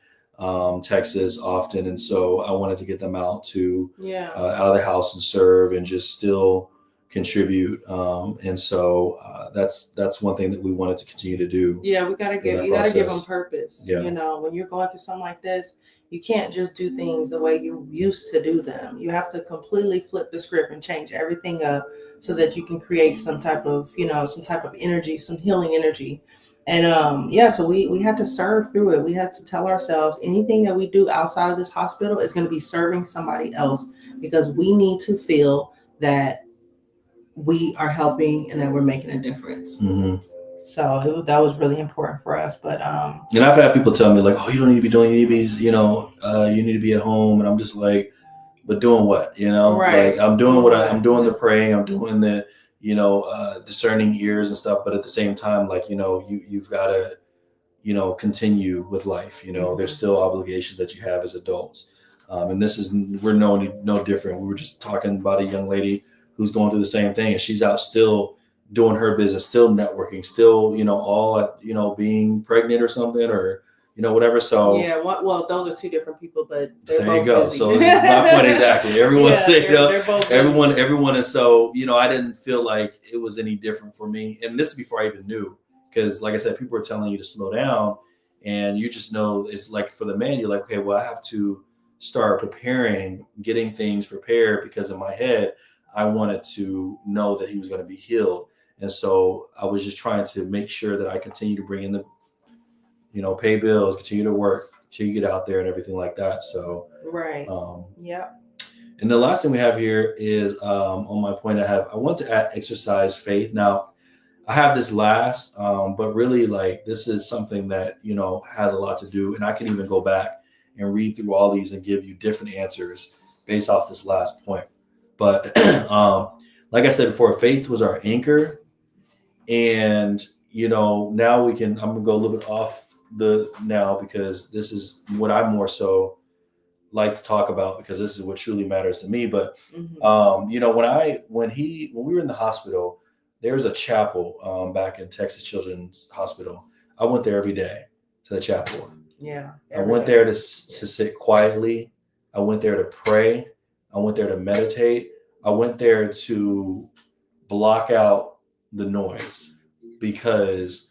Texas, often. And so I wanted to get them out to out of the house and serve and just still contribute. And so that's one thing that we wanted to continue to do. Yeah, we gotta give them purpose. Yeah. When you're going through something like this, you can't just do things the way you used to do them. You have to completely flip the script and change everything up so that you can create some type of energy, some healing energy. And so we had to serve through it. We had to tell ourselves anything that we do outside of this hospital is going to be serving somebody else, because we need to feel that we are helping and that we're making a difference. Mm-hmm. So that was really important for us. But and I've had people tell me, like, oh, you don't need to be doing, you need to be, you need to be at home. And I'm just like, but doing what? Right. Like, I'm doing what I'm doing, the praying, I'm doing the discerning ears and stuff. But at the same time, like, you've got to continue with life. Mm-hmm. There's still obligations that you have as adults. And we're no different. We were just talking about a young lady who's going through the same thing, and she's out still doing her business, still networking, still, all at, being pregnant or something, or, whatever. So yeah, well, those are two different people, but there you go. Busy. So my point exactly. Everyone, they're both everyone. And so, I didn't feel like it was any different for me. And this is before I even knew, because like I said, people are telling you to slow down, and you just know it's like, for the man, you're like, okay, well, I have to start getting things prepared, because in my head, I wanted to know that he was going to be healed. And so I was just trying to make sure that I continue to bring in the, pay bills, continue to work, till you get out there and everything like that. So, right. Yeah. And the last thing we have here is, on my point, I want to add exercise faith. Now, I have this last, but really, like, this is something that, has a lot to do, and I can even go back and read through all these and give you different answers based off this last point. But like I said before, faith was our anchor. And, now I'm going to go a little bit off now, because this is what I more so like to talk about, because this is what truly matters to me. But, mm-hmm. When we were in the hospital, there's a chapel back in Texas Children's Hospital. I went there every day to the chapel. Yeah. I went there to sit quietly. I went there to pray. I went there to meditate. I went there to block out the noise because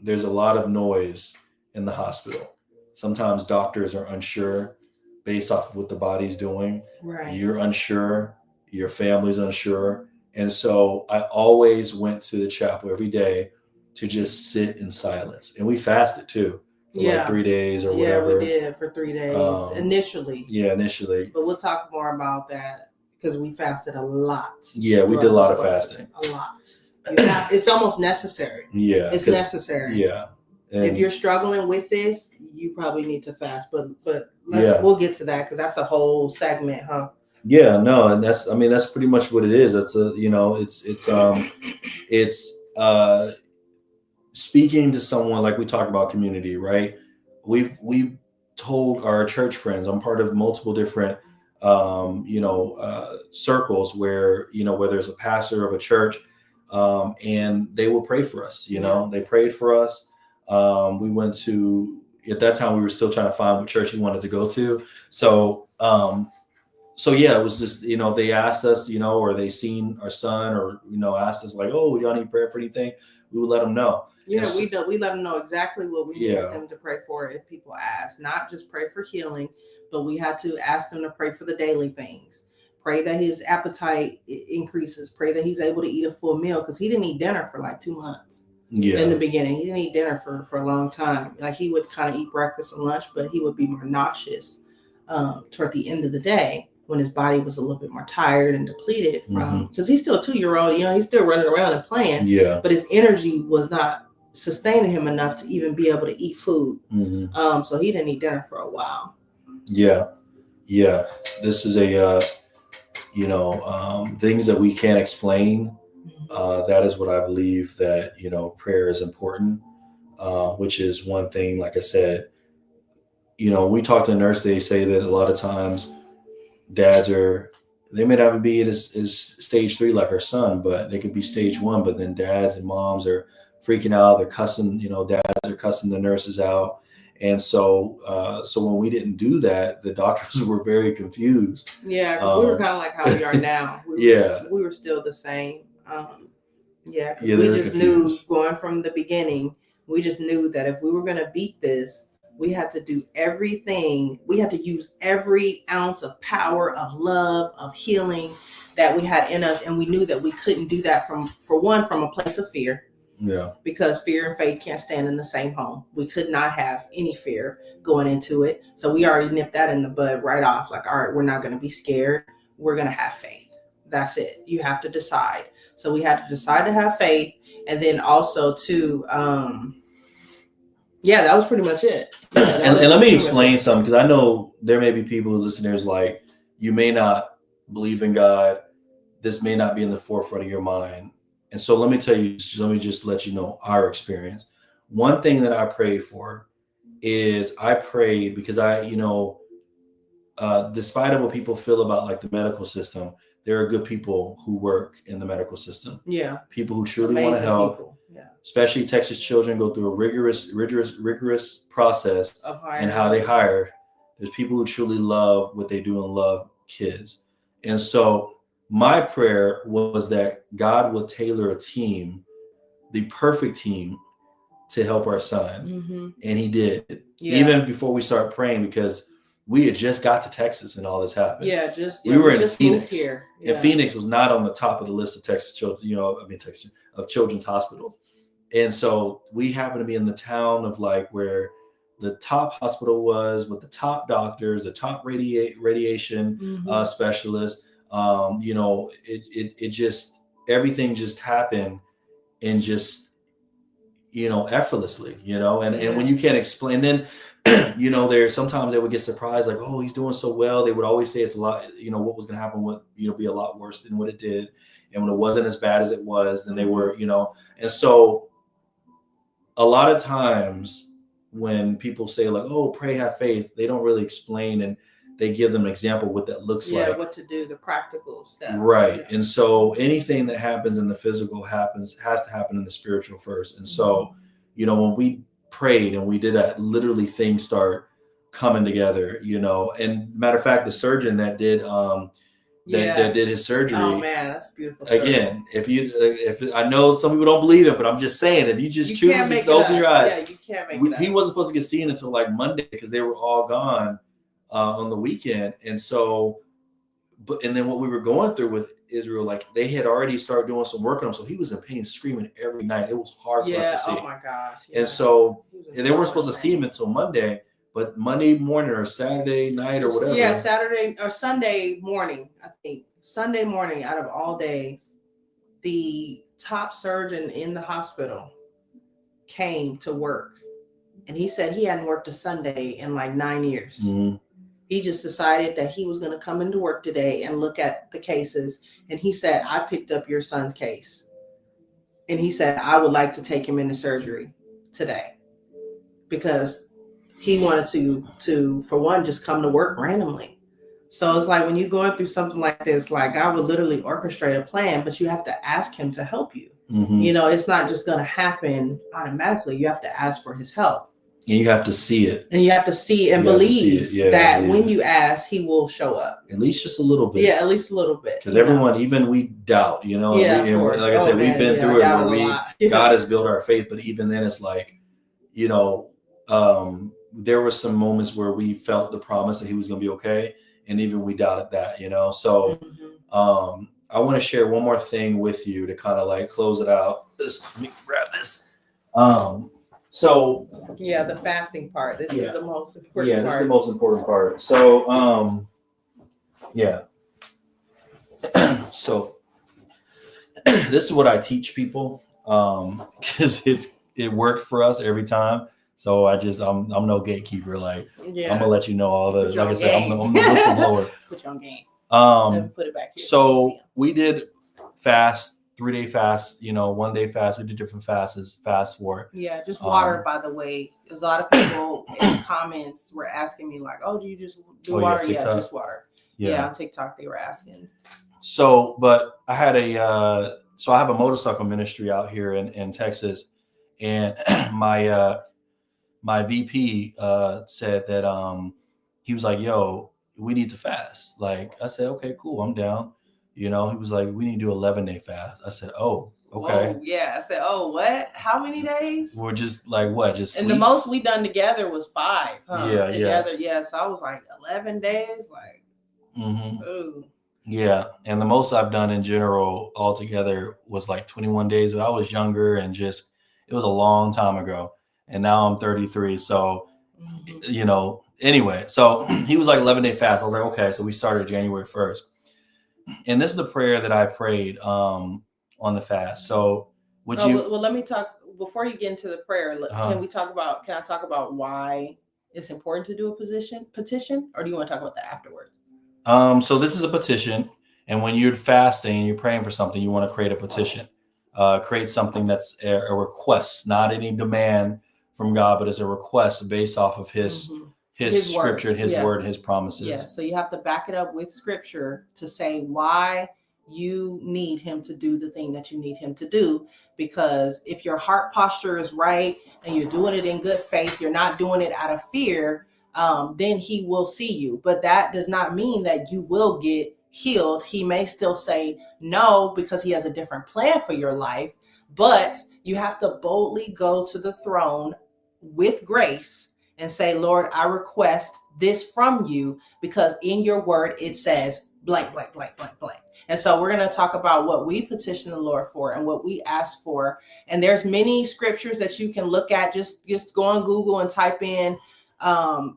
there's a lot of noise in the hospital. Sometimes doctors are unsure based off of what the body's doing. Right. You're unsure. Your family's unsure. And so I always went to the chapel every day to just sit in silence. And we fasted too. For like 3 days or whatever. Yeah, we did for 3 days initially. Yeah, initially. But we'll talk more about that because we fasted a lot. Yeah, we did a lot of fasting. A lot. It's almost necessary. Yeah. It's necessary. Yeah. And if you're struggling with this, you probably need to fast. But we'll get to that because that's a whole segment, huh? Yeah, no, and that's pretty much what it is. That's it's speaking to someone, like we talked about community, right? We've told our church friends, I'm part of multiple different circles where where there's a pastor of a church, and they will pray for us. They prayed for us. We went to, at that time we were still trying to find what church we wanted to go to. So yeah, it was just, they asked us, or they seen our son, or, asked us like, oh, y'all need prayer for anything? We would let them know. Yeah, we let them know exactly what we needed them to pray for if people asked. Not just pray for healing, but we had to ask them to pray for the daily things. Pray that his appetite increases. Pray that he's able to eat a full meal, because he didn't eat dinner for like 2 months. Yeah. In the beginning, he didn't eat dinner for a long time. Like, he would kind of eat breakfast and lunch, but he would be more nauseous toward the end of the day, when his body was a little bit more tired and depleted from, because he's still a 2-year-old, he's still running around and playing. Yeah. But his energy was not sustaining him enough to even be able to eat food. So he didn't eat dinner for a while. Yeah. This is a, things that we can't explain. That is what I believe, that, prayer is important, which is one thing. Like I said, we talk to a nurse, they say that a lot of times dads they may not be at stage 3 like our son, but they could be stage 1. But then dads and moms are freaking out. They're cussing, dads are cussing the nurses out. And so when we didn't do that, the doctors were very confused. Yeah, because we were kind of like how we are now. We were still the same. We just knew going from the beginning, we just knew that if we were going to beat this, we had to do everything. We had to use every ounce of power, of love, of healing that we had in us. And we knew that we couldn't do that from a place of fear. Yeah. Because fear and faith can't stand in the same home. We could not have any fear going into it. So we already nipped that in the bud right off. Like, all right, we're not going to be scared. We're going to have faith. That's it. You have to decide. So we had to decide to have faith. And then also to, that was pretty much it. And let me explain something, because I know there may be people, listeners, like, you may not believe in God. This may not be in the forefront of your mind. And so let me just let you know our experience. One thing that I prayed for is, I prayed because despite of what people feel about like the medical system, there are good people who work in the medical system. Yeah. People who truly want to help. People. Yeah. Especially Texas Children go through a rigorous process and how they hire. There's people who truly love what they do and love kids. And so my prayer was that God would tailor a team, the perfect team, to help our son. And he did. Yeah. Even before we started praying, because we had just got to Texas and all this happened. We were in Phoenix. Here. Yeah. And Phoenix was not on the top of the list of Texas children, of children's hospitals. And so we happened to be in the town of like where the top hospital was, with the top doctors, the top radiation specialists. It just, everything just happened, and just, effortlessly, and when you can't explain, then, there sometimes they would get surprised, like, oh, he's doing so well. They would always say it's a lot, what was going to happen would, be a lot worse than what it did. And when it wasn't as bad as it was, then they were, and so a lot of times when people say like, oh, pray, have faith, they don't really explain. And they give them an example what that looks like. What to do, the practical stuff. Right. And so anything that happens in the physical has to happen in the spiritual first. And so, when we prayed and we did that, literally things start coming together, and matter of fact, the surgeon that did that did his surgery. Oh man, that's beautiful. Story. Again, if I know some people don't believe it, but I'm just saying, if you just choose to open your eyes, you can't make it up. He wasn't supposed to get seen until like Monday because they were all gone on the weekend, and so, and then what we were going through with Israel, like they had already started doing some work on him, so he was in pain, screaming every night. It was hard for us to see. Oh my gosh! And so they weren't supposed to see him until Monday. But Monday morning or Saturday night or whatever. Yeah, Saturday or Sunday morning, I think. Sunday morning out of all days, the top surgeon in the hospital came to work. And he said he hadn't worked a Sunday in like 9 years. Mm-hmm. He just decided that he was going to come into work today and look at the cases. And he said, I picked up your son's case. And he said, I would like to take him into surgery today. Because he wanted to for one, just come to work randomly. So it's like when you're going through something like this, like God would literally orchestrate a plan, but you have to ask him to help you. Mm-hmm. It's not just going to happen automatically. You have to ask for his help. And you have to see it. And you have to see and believe that when you ask, he will show up. At least just a little bit. Yeah, at least a little bit. Because everyone, even we doubt, Yeah, and like I said, we've been through it where God has built our faith, but even then it's like, there were some moments where we felt the promise that he was going to be okay. And even we doubted that, So I want to share one more thing with you to kind of like close it out. Let me grab this. The fasting part. This is the most important part. Yeah, this is the most important part. So, so this is what I teach people because it worked for us every time. So I'm no gatekeeper. Like I'm gonna let you know all the. Like I said, I'm the whistleblower. Put you on game. Let me put it back here. So we did fast, 3-day fast. 1 day fast. We did different fasts for it. Yeah, just water. By the way, because a lot of people in the comments were asking me like, "Oh, do you just do water?" Yeah, just water. Yeah, on TikTok they were asking. So, but I had I have a motorcycle ministry out here in Texas, and my VP said that he was like, yo, we need to fast. Like I said, okay, cool, I'm down. He was like, we need to do 11-day fast. I said, oh, okay. Oh, yeah. I said, oh, what? How many days? We're just like what? Just and sleeps? The most we done together was 5. Huh? Yeah, together. Yeah. So I was like 11 days. Like, ooh. Yeah, and the most I've done in general altogether was like 21 days. But I was younger and it was a long time ago. And now I'm 33. So, anyway, so he was like 11-day fast. I was like, okay. So we started January 1st. And this is the prayer that I prayed on the fast. So well, let me talk before you get into the prayer. Can I talk about why it's important to do a petition, or do you want to talk about that afterward? So this is a petition. And when you're fasting and you're praying for something, you want to create a petition, create something that's a request, not any demand from God, but as a request based off of his scripture and his word and his promises. Yeah. So you have to back it up with scripture to say why you need him to do the thing that you need him to do. Because if your heart posture is right and you're doing it in good faith, you're not doing it out of fear, then he will see you. But that does not mean that you will get healed. He may still say no because he has a different plan for your life. But you have to boldly go to the throne with grace and say, Lord, I request this from you because in your word it says blank, blank, blank, blank, blank. And so we're going to talk about what we petition the Lord for and what we ask for. And there's many scriptures that you can look at. Just go on Google and type in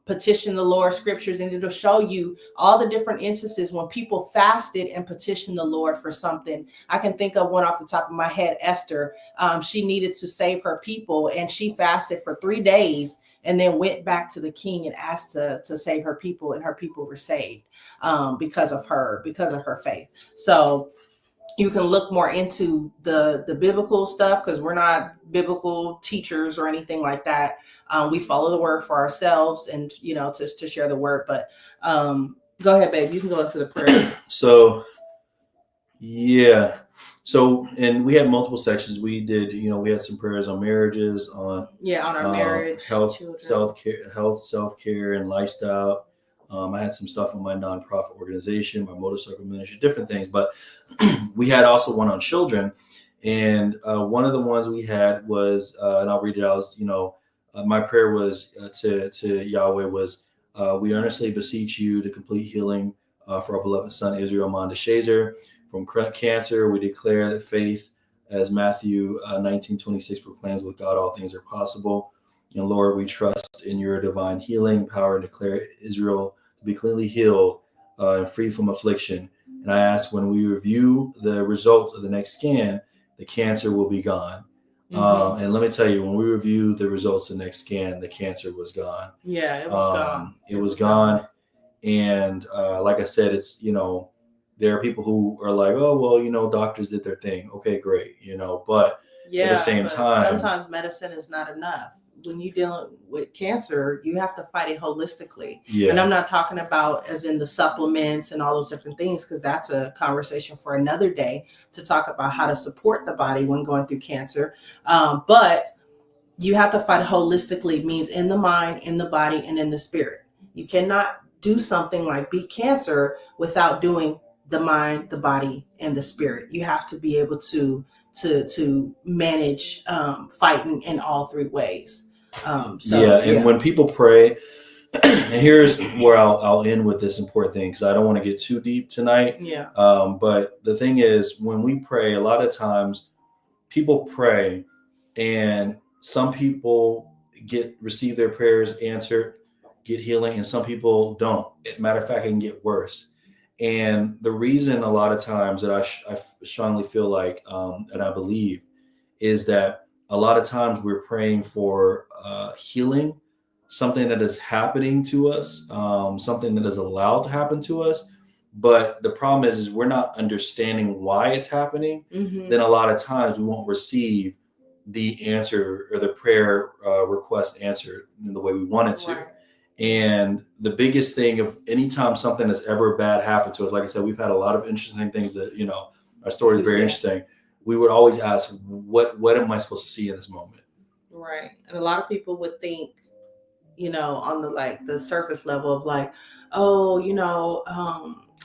petition the Lord scriptures, and it'll show you all the different instances when people fasted and petitioned the Lord for something. I can think of one off the top of my head. Esther, she needed to save her people, and she fasted for 3 days and then went back to the king and asked to save her people, and her people were saved because of her faith. So you can look more into the biblical stuff, because we're not biblical teachers or anything like that. We follow the word for ourselves, and to share the word. But go ahead, babe. You can go into the prayer. So yeah. So, and we had multiple sections. We did, we had some prayers on marriages, on on our marriage, health, children. self-care, and lifestyle. I had some stuff on my nonprofit organization, my motorcycle ministry, different things. But we had also one on children, and one of the ones we had was, and I'll read it out. My prayer was to Yahweh was, we earnestly beseech you to complete healing for our beloved son Israel DeShazer from cancer. We declare that faith, as Matthew 19:26 proclaims, with God all things are possible. And Lord, we trust in your divine healing power and declare Israel to be cleanly healed and free from affliction. And I ask, when we review the results of the next scan, the cancer will be gone. And let me tell you, when we reviewed the results of the next scan, the cancer was gone. Yeah, it was gone. It was gone. And like I said, it's, there are people who are like, oh, well, doctors did their thing. Okay, great. But at the same time, sometimes medicine is not enough. When you're dealing with cancer, you have to fight it holistically. Yeah. And I'm not talking about as in the supplements and all those different things, because that's a conversation for another day to talk about how to support the body when going through cancer. But you have to fight holistically, means in the mind, in the body, and in the spirit. You cannot do something like beat cancer without doing the mind, the body, and the spirit. You have to be able to manage fighting in all three ways. And when people pray, and here's where I'll end with this important thing, because I don't want to get too deep tonight. Yeah. But the thing is, when we pray, a lot of times people pray, and some people receive their prayers answered, get healing, and some people don't. Matter of fact, it can get worse. And the reason a lot of times that I strongly feel like, and I believe, is that a lot of times we're praying for healing, something that is happening to us, something that is allowed to happen to us. But the problem is we're not understanding why it's happening. Mm-hmm. Then a lot of times we won't receive the answer or the prayer request answered in the way we want it to. Right. And the biggest thing of anytime something that's ever bad happened to us, like I said, we've had a lot of interesting things that, our story is very interesting. We would always ask, what am I supposed to see in this moment? Right. And a lot of people would think, on the surface level of like, oh,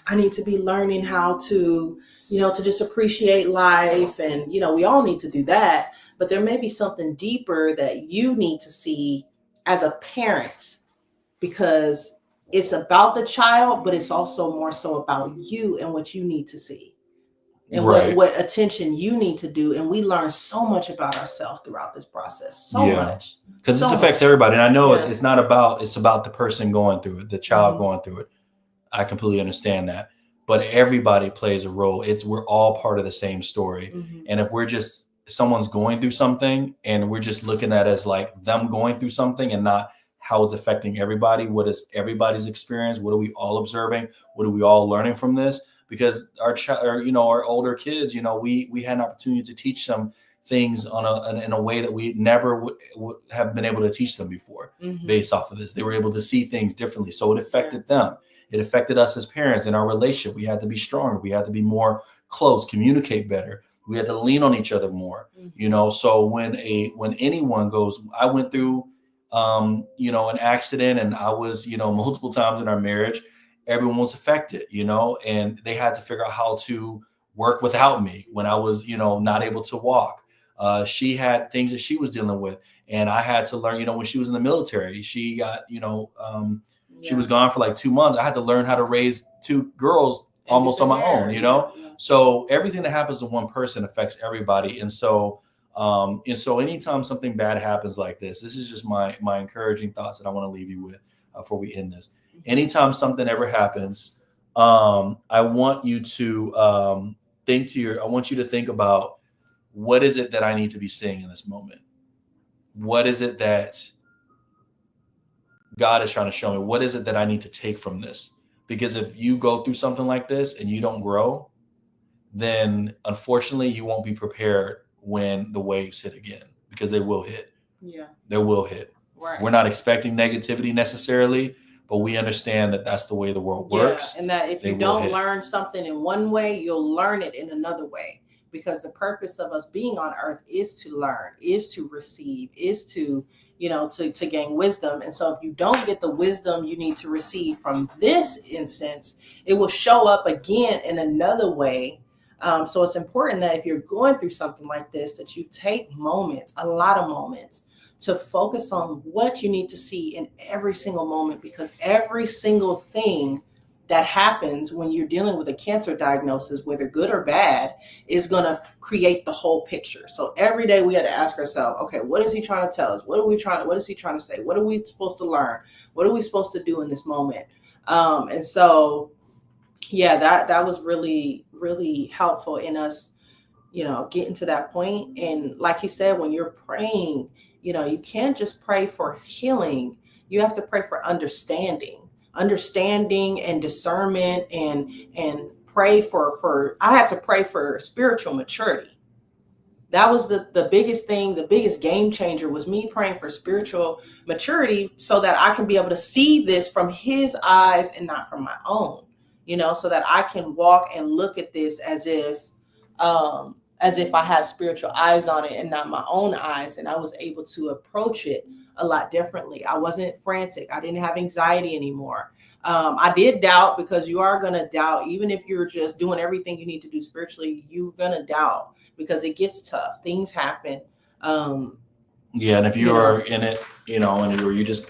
I need to be learning how to, to just appreciate life. And, we all need to do that. But there may be something deeper that you need to see as a parent, because it's about the child, but it's also more so about you and what you need to see. And right. what attention you need to do. And we learn so much about ourselves throughout this process. So much. Because this affects everybody. And I know it's about the person going through it, the child going through it. I completely understand that. But everybody plays a role. We're all part of the same story. Mm-hmm. And if someone's going through something and we're just looking at it as like them going through something and not how it's affecting everybody, what is everybody's experience? What are we all observing? What are we all learning from this? Because our older kids, we had an opportunity to teach them things in a way that we never would have been able to teach them before. Mm-hmm. Based off of this. They were able to see things differently. So it affected them. It affected us as parents in our relationship. We had to be stronger. We had to be more close, communicate better. We had to lean on each other more. Mm-hmm. So when anyone goes, I went through an accident, and I was, multiple times in our marriage, everyone was affected, and they had to figure out how to work without me when I was, not able to walk. She had things that she was dealing with, and I had to learn, when she was in the military, she got, she was gone for like 2 months. I had to learn how to raise 2 girls almost on my own, Yeah. So everything that happens to one person affects everybody. And so anytime something bad happens like this is just my encouraging thoughts that I want to leave you with before we end this. Anytime something ever happens, I want you to think about, what is it that I need to be seeing in this moment? What is it that God is trying to show me? What is it that I need to take from this? Because if you go through something like this and you don't grow, then unfortunately you won't be prepared when the waves hit again, because they will hit. Yeah. They will hit. Right. We're not expecting negativity necessarily, but we understand that that's the way the world works. And that if you don't learn something in one way, you'll learn it in another way. Because the purpose of us being on earth is to learn, is to receive, is to, to gain wisdom. And so if you don't get the wisdom you need to receive from this instance, it will show up again in another way. So it's important that if you're going through something like this, that you take moments, a lot of moments, to focus on what you need to see in every single moment, because every single thing that happens when you're dealing with a cancer diagnosis, whether good or bad, is going to create the whole picture. So every day we had to ask ourselves, okay, what is he trying to tell us? What is he trying to say? What are we supposed to learn? What are we supposed to do in this moment? And so, yeah, that was really, really helpful in us, getting to that point. And like he said, when you're praying, you can't just pray for healing. You have to pray for understanding and discernment, and pray for I had to pray for spiritual maturity. That was the biggest thing. The biggest game changer was me praying for spiritual maturity, so that I can be able to see this from his eyes and not from my own, so that I can walk and look at this as if I had spiritual eyes on it and not my own eyes. And I was able to approach it a lot differently. I wasn't frantic. I didn't have anxiety anymore. I did doubt, because you are going to doubt. Even if you're just doing everything you need to do spiritually, you're going to doubt, because it gets tough. Things happen. Yeah. And if you are in it, and you just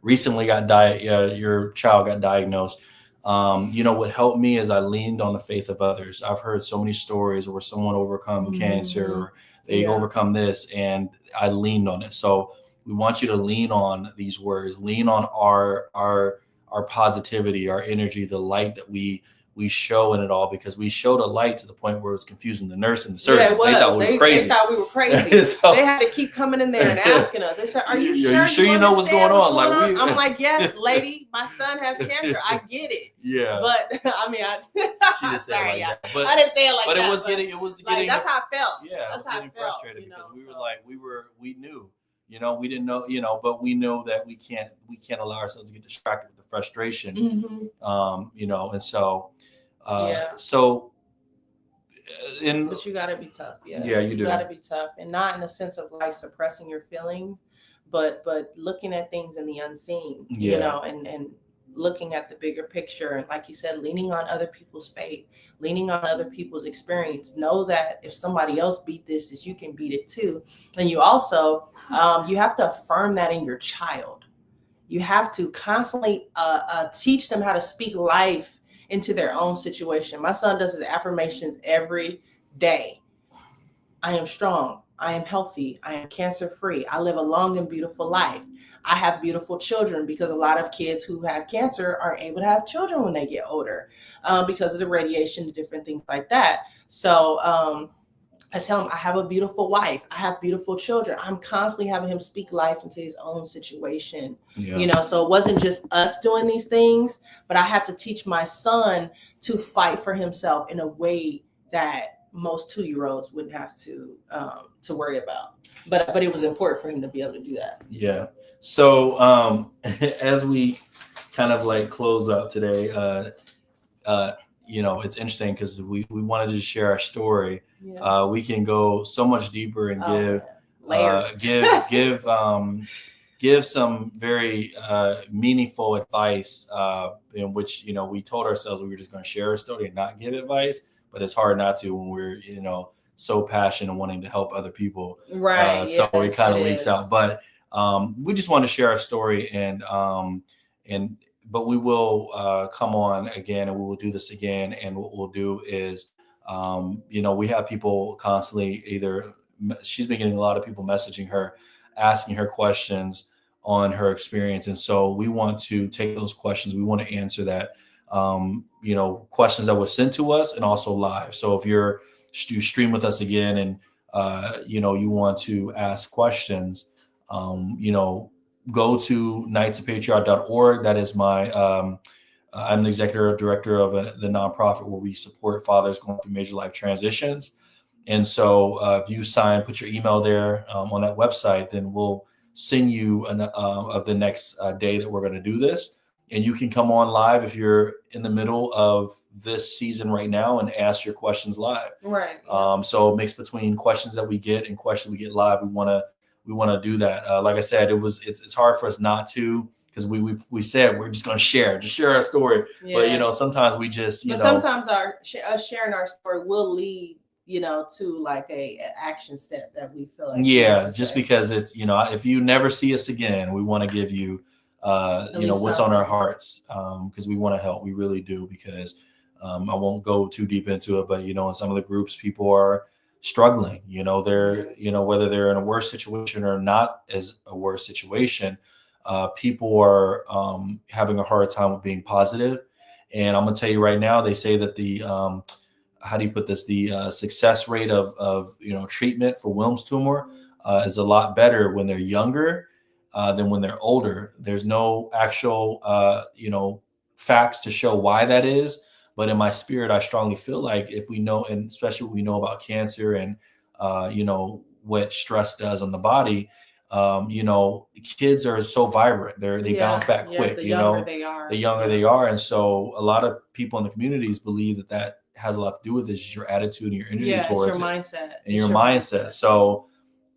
recently your child got diagnosed, what helped me is I leaned on the faith of others. I've heard so many stories where someone overcome cancer, or they overcome this, and I leaned on it. So we want you to lean on these words, lean on our positivity, our energy, the light that we show in it all, because we showed a light to the point where it was confusing the nurse and the surgeons. Yeah, they thought we were crazy. They thought we were crazy. So, they had to keep coming in there and asking us. They said, "Are you sure you know what's going on?" I'm like, "Yes, lady, my son has cancer. I get it." Yeah. But I mean, she didn't say it like that. But I didn't say it like that. But it was getting. That's how I felt. Yeah, that's how I felt. Frustrated, because we knew. We didn't know, but we know that we can't allow ourselves to get distracted with the frustration. And so, but you gotta be tough. Yeah, you do. You gotta be tough, and not in the sense of like suppressing your feelings, but looking at things in the unseen, and looking at the bigger picture. And like you said, leaning on other people's faith, leaning on other people's experience. Know that if somebody else beat this, you can beat it too. And you also, you have to affirm that in your child. You have to constantly teach them how to speak life into their own situation. My son does his affirmations every day. I am strong. I am healthy. I am cancer-free. I live a long and beautiful life. I have beautiful children, because a lot of kids who have cancer aren't able to have children when they get older, because of the radiation and different things like that. So I tell him I have a beautiful wife. I have beautiful children. I'm constantly having him speak life into his own situation. So it wasn't just us doing these things, but I had to teach my son to fight for himself in a way that most 2-year-olds wouldn't have to worry about. But it was important for him to be able to do that. Yeah. So as we kind of like close out today, it's interesting because we wanted to share our story. Yeah. We can go so much deeper and give some very meaningful advice, in which we told ourselves we were just going to share our story and not give advice, but it's hard not to when we're so passionate and wanting to help other people. Right. So it kind of leaks out, but we just want to share our story, but we will come on again, and we will do this again. And what we'll do is, we have people constantly she's been getting a lot of people messaging her, asking her questions on her experience. And so we want to take those questions. We want to answer that, questions that were sent to us, and also live. So if you stream with us again and, you want to ask questions, go to knightsofpatriot.org. That is my I'm the executive director of the nonprofit where we support fathers going through major life transitions. And so if you put your email there on that website, then we'll send you of the next day that we're going to do this. And you can come on live if you're in the middle of this season right now and ask your questions live. Right. So a mix between questions that we get and questions we get live. We want to do that. Like I said, it's hard for us not to, because we said we're just going to share our story. Yeah. But sometimes we just sometimes us sharing our story will lead to like a action step that we feel like just because it's if you never see us again, we want to give you what's on our hearts, because we want to help. We really do, because I won't go too deep into it, but in some of the groups, people are struggling. They're whether they're in a worse situation or not as a worse situation, people are having a hard time with being positive. And I'm gonna tell you right now, they say that the how do you put this? The success rate of treatment for Wilms tumor is a lot better when they're younger than when they're older. There's no actual facts to show why that is, but in my spirit, I strongly feel like if we know, and especially what we know about cancer and what stress does on the body, kids are so vibrant. They bounce back quick. The younger they are. The younger they are, and so a lot of people in the communities believe that has a lot to do with this. Is your attitude and your energy towards your mindset. And your mindset. So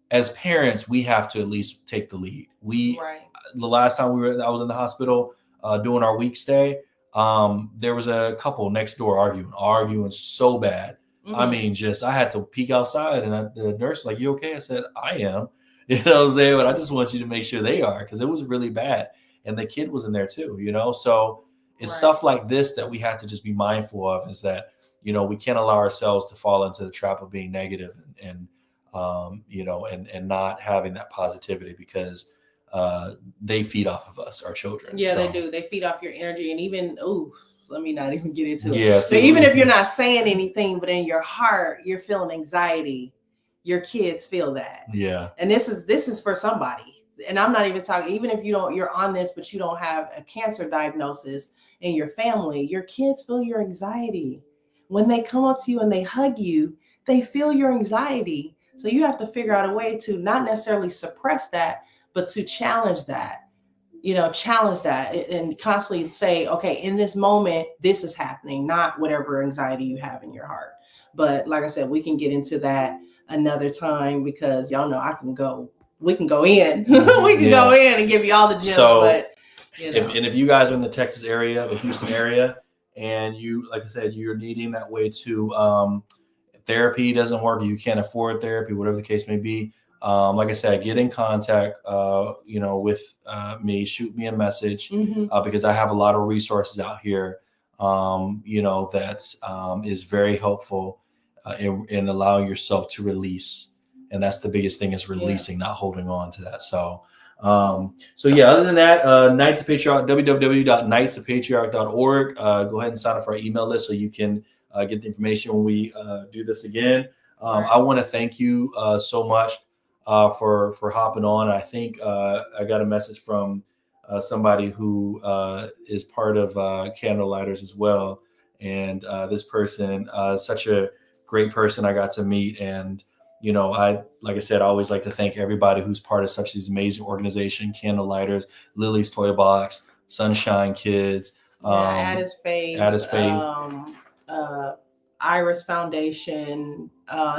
as parents, we have to at least take the lead. The last time I was in the hospital doing our week stay, there was a couple next door arguing so bad. Mm-hmm. I mean, I had to peek outside, and the nurse was like, "You okay?" I said, "I am." You know what I'm saying? But I just want you to make sure they are, because it was really bad. And the kid was in there too, So it's stuff like this that we have to just be mindful of, is that, we can't allow ourselves to fall into the trap of being negative and not having that positivity, because they feed off of us, our children. Yeah, they do. They feed off your energy. And even, let me not even get into it. Yeah, so even if you're not saying anything, but in your heart, you're feeling anxiety, your kids feel that. Yeah. And this is for somebody. And I'm not even talking, even if you're on this, but you don't have a cancer diagnosis in your family, your kids feel your anxiety. When they come up to you and they hug you, they feel your anxiety. So you have to figure out a way to not necessarily suppress that, but to challenge that, and constantly say, okay, in this moment, this is happening, not whatever anxiety you have in your heart. But like I said, we can get into that another time, because y'all know we can go in. We can go in and give you all the gems. So, if you guys are in the Texas area, the Houston area, and you, like I said, you're needing that way to therapy doesn't work, you can't afford therapy, whatever the case may be, like I said, get in contact with me, shoot me a message, because I have a lot of resources out here that is very helpful in allowing yourself to release. And that's the biggest thing, is releasing, not holding on to that. So other than that, Knights of Patriarch, www.knightsofpatriarch.org. Go ahead and sign up for our email list so you can get the information when we do this again. I want to thank you so much for hopping on. I think I got a message from somebody who is part of Candlelighters as well. And this person, such a great person I got to meet. And like I said, I always like to thank everybody who's part of such these amazing organizations: Candlelighters, Lily's Toy Box, Sunshine Kids, Addis Faith, Iris Foundation,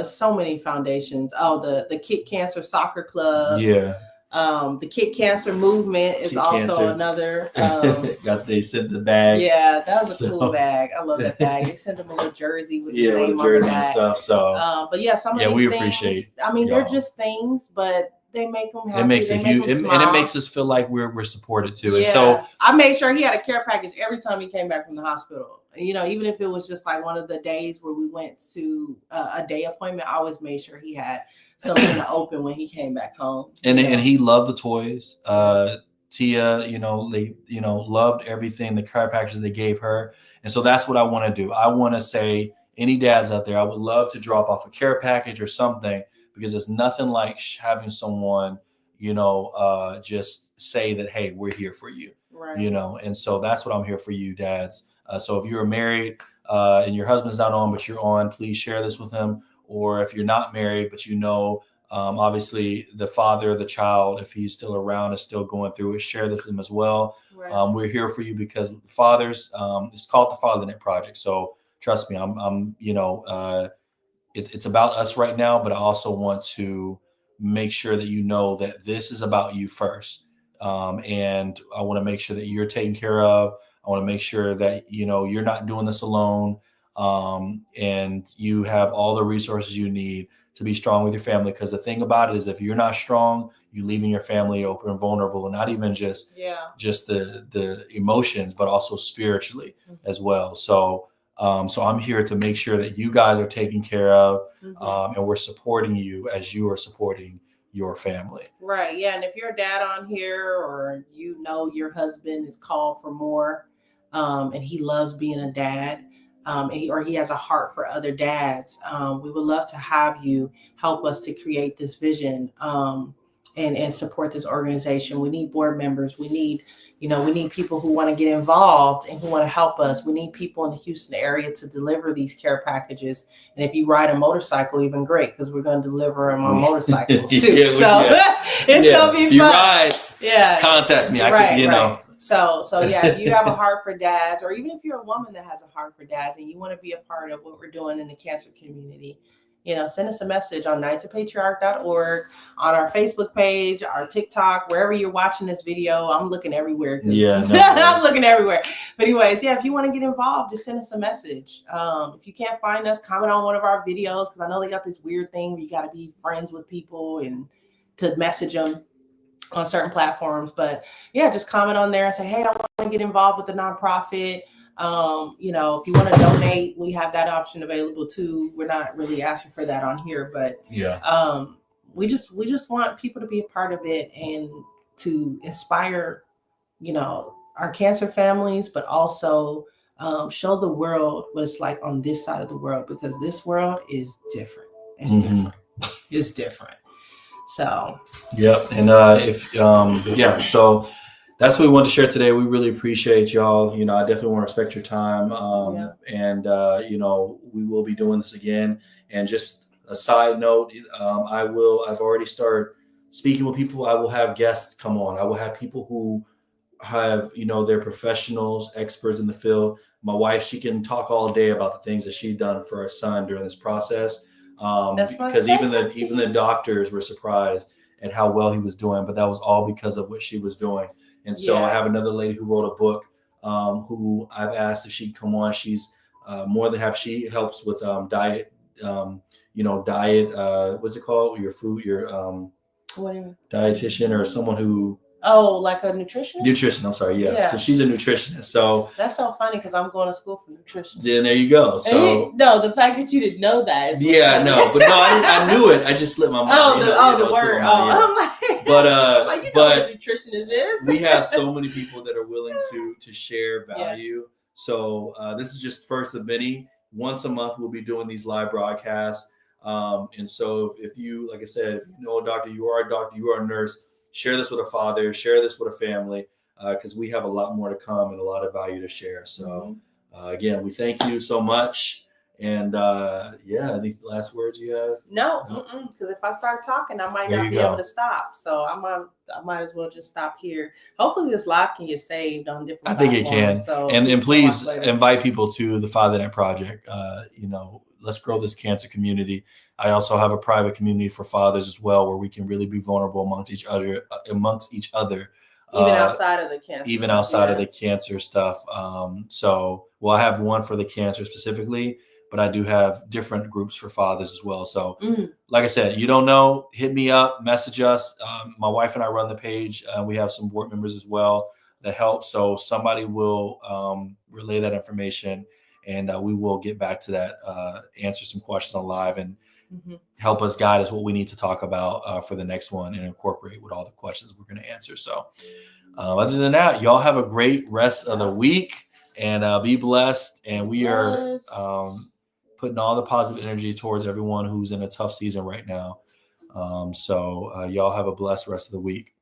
so many foundations. The Kid Cancer Soccer Club. Yeah. The Kid Cancer Movement is also another. They sent the bag. Yeah, that was a cool bag. I love that bag. They sent them a little jersey with his name on the bag. And stuff. So, but some of these we things, appreciate. I mean, they're just things, but they make them happy. It makes and it makes us feel like we're supported too. Yeah. And so I made sure he had a care package every time he came back from the hospital. Even if it was just like one of the days where we went to a day appointment, I always made sure he had something to open when he came back home. And he loved the toys. Tia, they loved everything, the care packages they gave her. And so that's what I want to do. I want to say, any dads out there, I would love to drop off a care package or something, because it's nothing like having someone, just say that, hey, we're here for you. Right. And so that's what I'm here for you, dads. So if you're married and your husband's not on, but you're on, please share this with him. Or if you're not married, but obviously the father, the child, if he's still around, is still going through it, share this with him as well. Right. We're here for you because fathers, it's called the Fathernet Project. So trust me, it's about us right now, but I also want to make sure that you know that this is about you first. And I want to make sure that you're taken care of. I want to make sure that, you're not doing this alone. And you have all the resources you need to be strong with your family. Because the thing about it is, if you're not strong, you're leaving your family open and vulnerable, and not even just the emotions, but also spiritually as well. So I'm here to make sure that you guys are taken care of, and we're supporting you as you are supporting your family. Right. Yeah. And if you're a dad on here, or your husband is called for more, and he loves being a dad, or he has a heart for other dads, we would love to have you help us to create this vision, and support this organization. We need board members. We need people who want to get involved and who want to help us. We need people in the Houston area to deliver these care packages. And if you ride a motorcycle, even great, because we're going to deliver them on motorcycles too. It's going to be fun. If you ride, contact me. Right. So if you have a heart for dads, or even if you're a woman that has a heart for dads and you want to be a part of what we're doing in the cancer community, send us a message on nightsapatriarch.org, on our Facebook page, our TikTok, wherever you're watching this video. I'm looking everywhere. I'm looking everywhere. But anyways, if you want to get involved, just send us a message. If you can't find us, comment on one of our videos, because I know they got this weird thing where you got to be friends with people and to message them on certain platforms. But just comment on there and say, hey, I want to get involved with the nonprofit. If you want to donate, we have that option available too. We're not really asking for that on here, but we just want people to be a part of it and to inspire, our cancer families, but also show the world what it's like on this side of the world, because this world is different. It's different. It's different. So so that's what we want to share today. We really appreciate y'all. I definitely want to respect your time. And we will be doing this again. And just a side note, I've already started speaking with people. I will have guests come on. I will have people who have, they're professionals, experts in the field. My wife, she can talk all day about the things that she's done for her son during this process. Because even the doctors were surprised at how well he was doing, but that was all because of what she was doing. And so I have another lady who wrote a book, who I've asked if she'd come on. She's more than happy. She helps with diet, what's it called? Your food, your dietitian, or someone who. Oh, like a nutritionist? Nutrition, I'm sorry, yeah. So she's a nutritionist. So that's so funny, because I'm going to school for nutrition. Then there you go. So the fact that you didn't know that is I knew it. I just slipped my mind. The word. I'm like, but what a nutritionist is. We have so many people that are willing to share value. So this is just first of many. Once a month we'll be doing these live broadcasts. And so if you, like I said, if you know a doctor, you are a nurse, share this with a father, share this with a family, because we have a lot more to come and a lot of value to share. So again, we thank you so much. And any last words you have? No, because if I start talking, I might not be able to stop. So I might as well just stop here. Hopefully this live can get saved on different platforms. I think it can. So and please invite people to the Fathernet Project. Let's grow this cancer community. I also have a private community for fathers as well, where we can really be vulnerable amongst each other. Even outside of the cancer. Of the cancer stuff. I have one for the cancer specifically, but I do have different groups for fathers as well. So like I said, you don't know, hit me up, message us. My wife and I run the page. We have some board members as well that help. So somebody will relay that information, and we will get back to that, answer some questions on live, and help us guide us what we need to talk about for the next one, and incorporate with all the questions we're going to answer. So other than that, y'all have a great rest of the week, and be blessed. And we are putting all the positive energy towards everyone who's in a tough season right now. Y'all have a blessed rest of the week.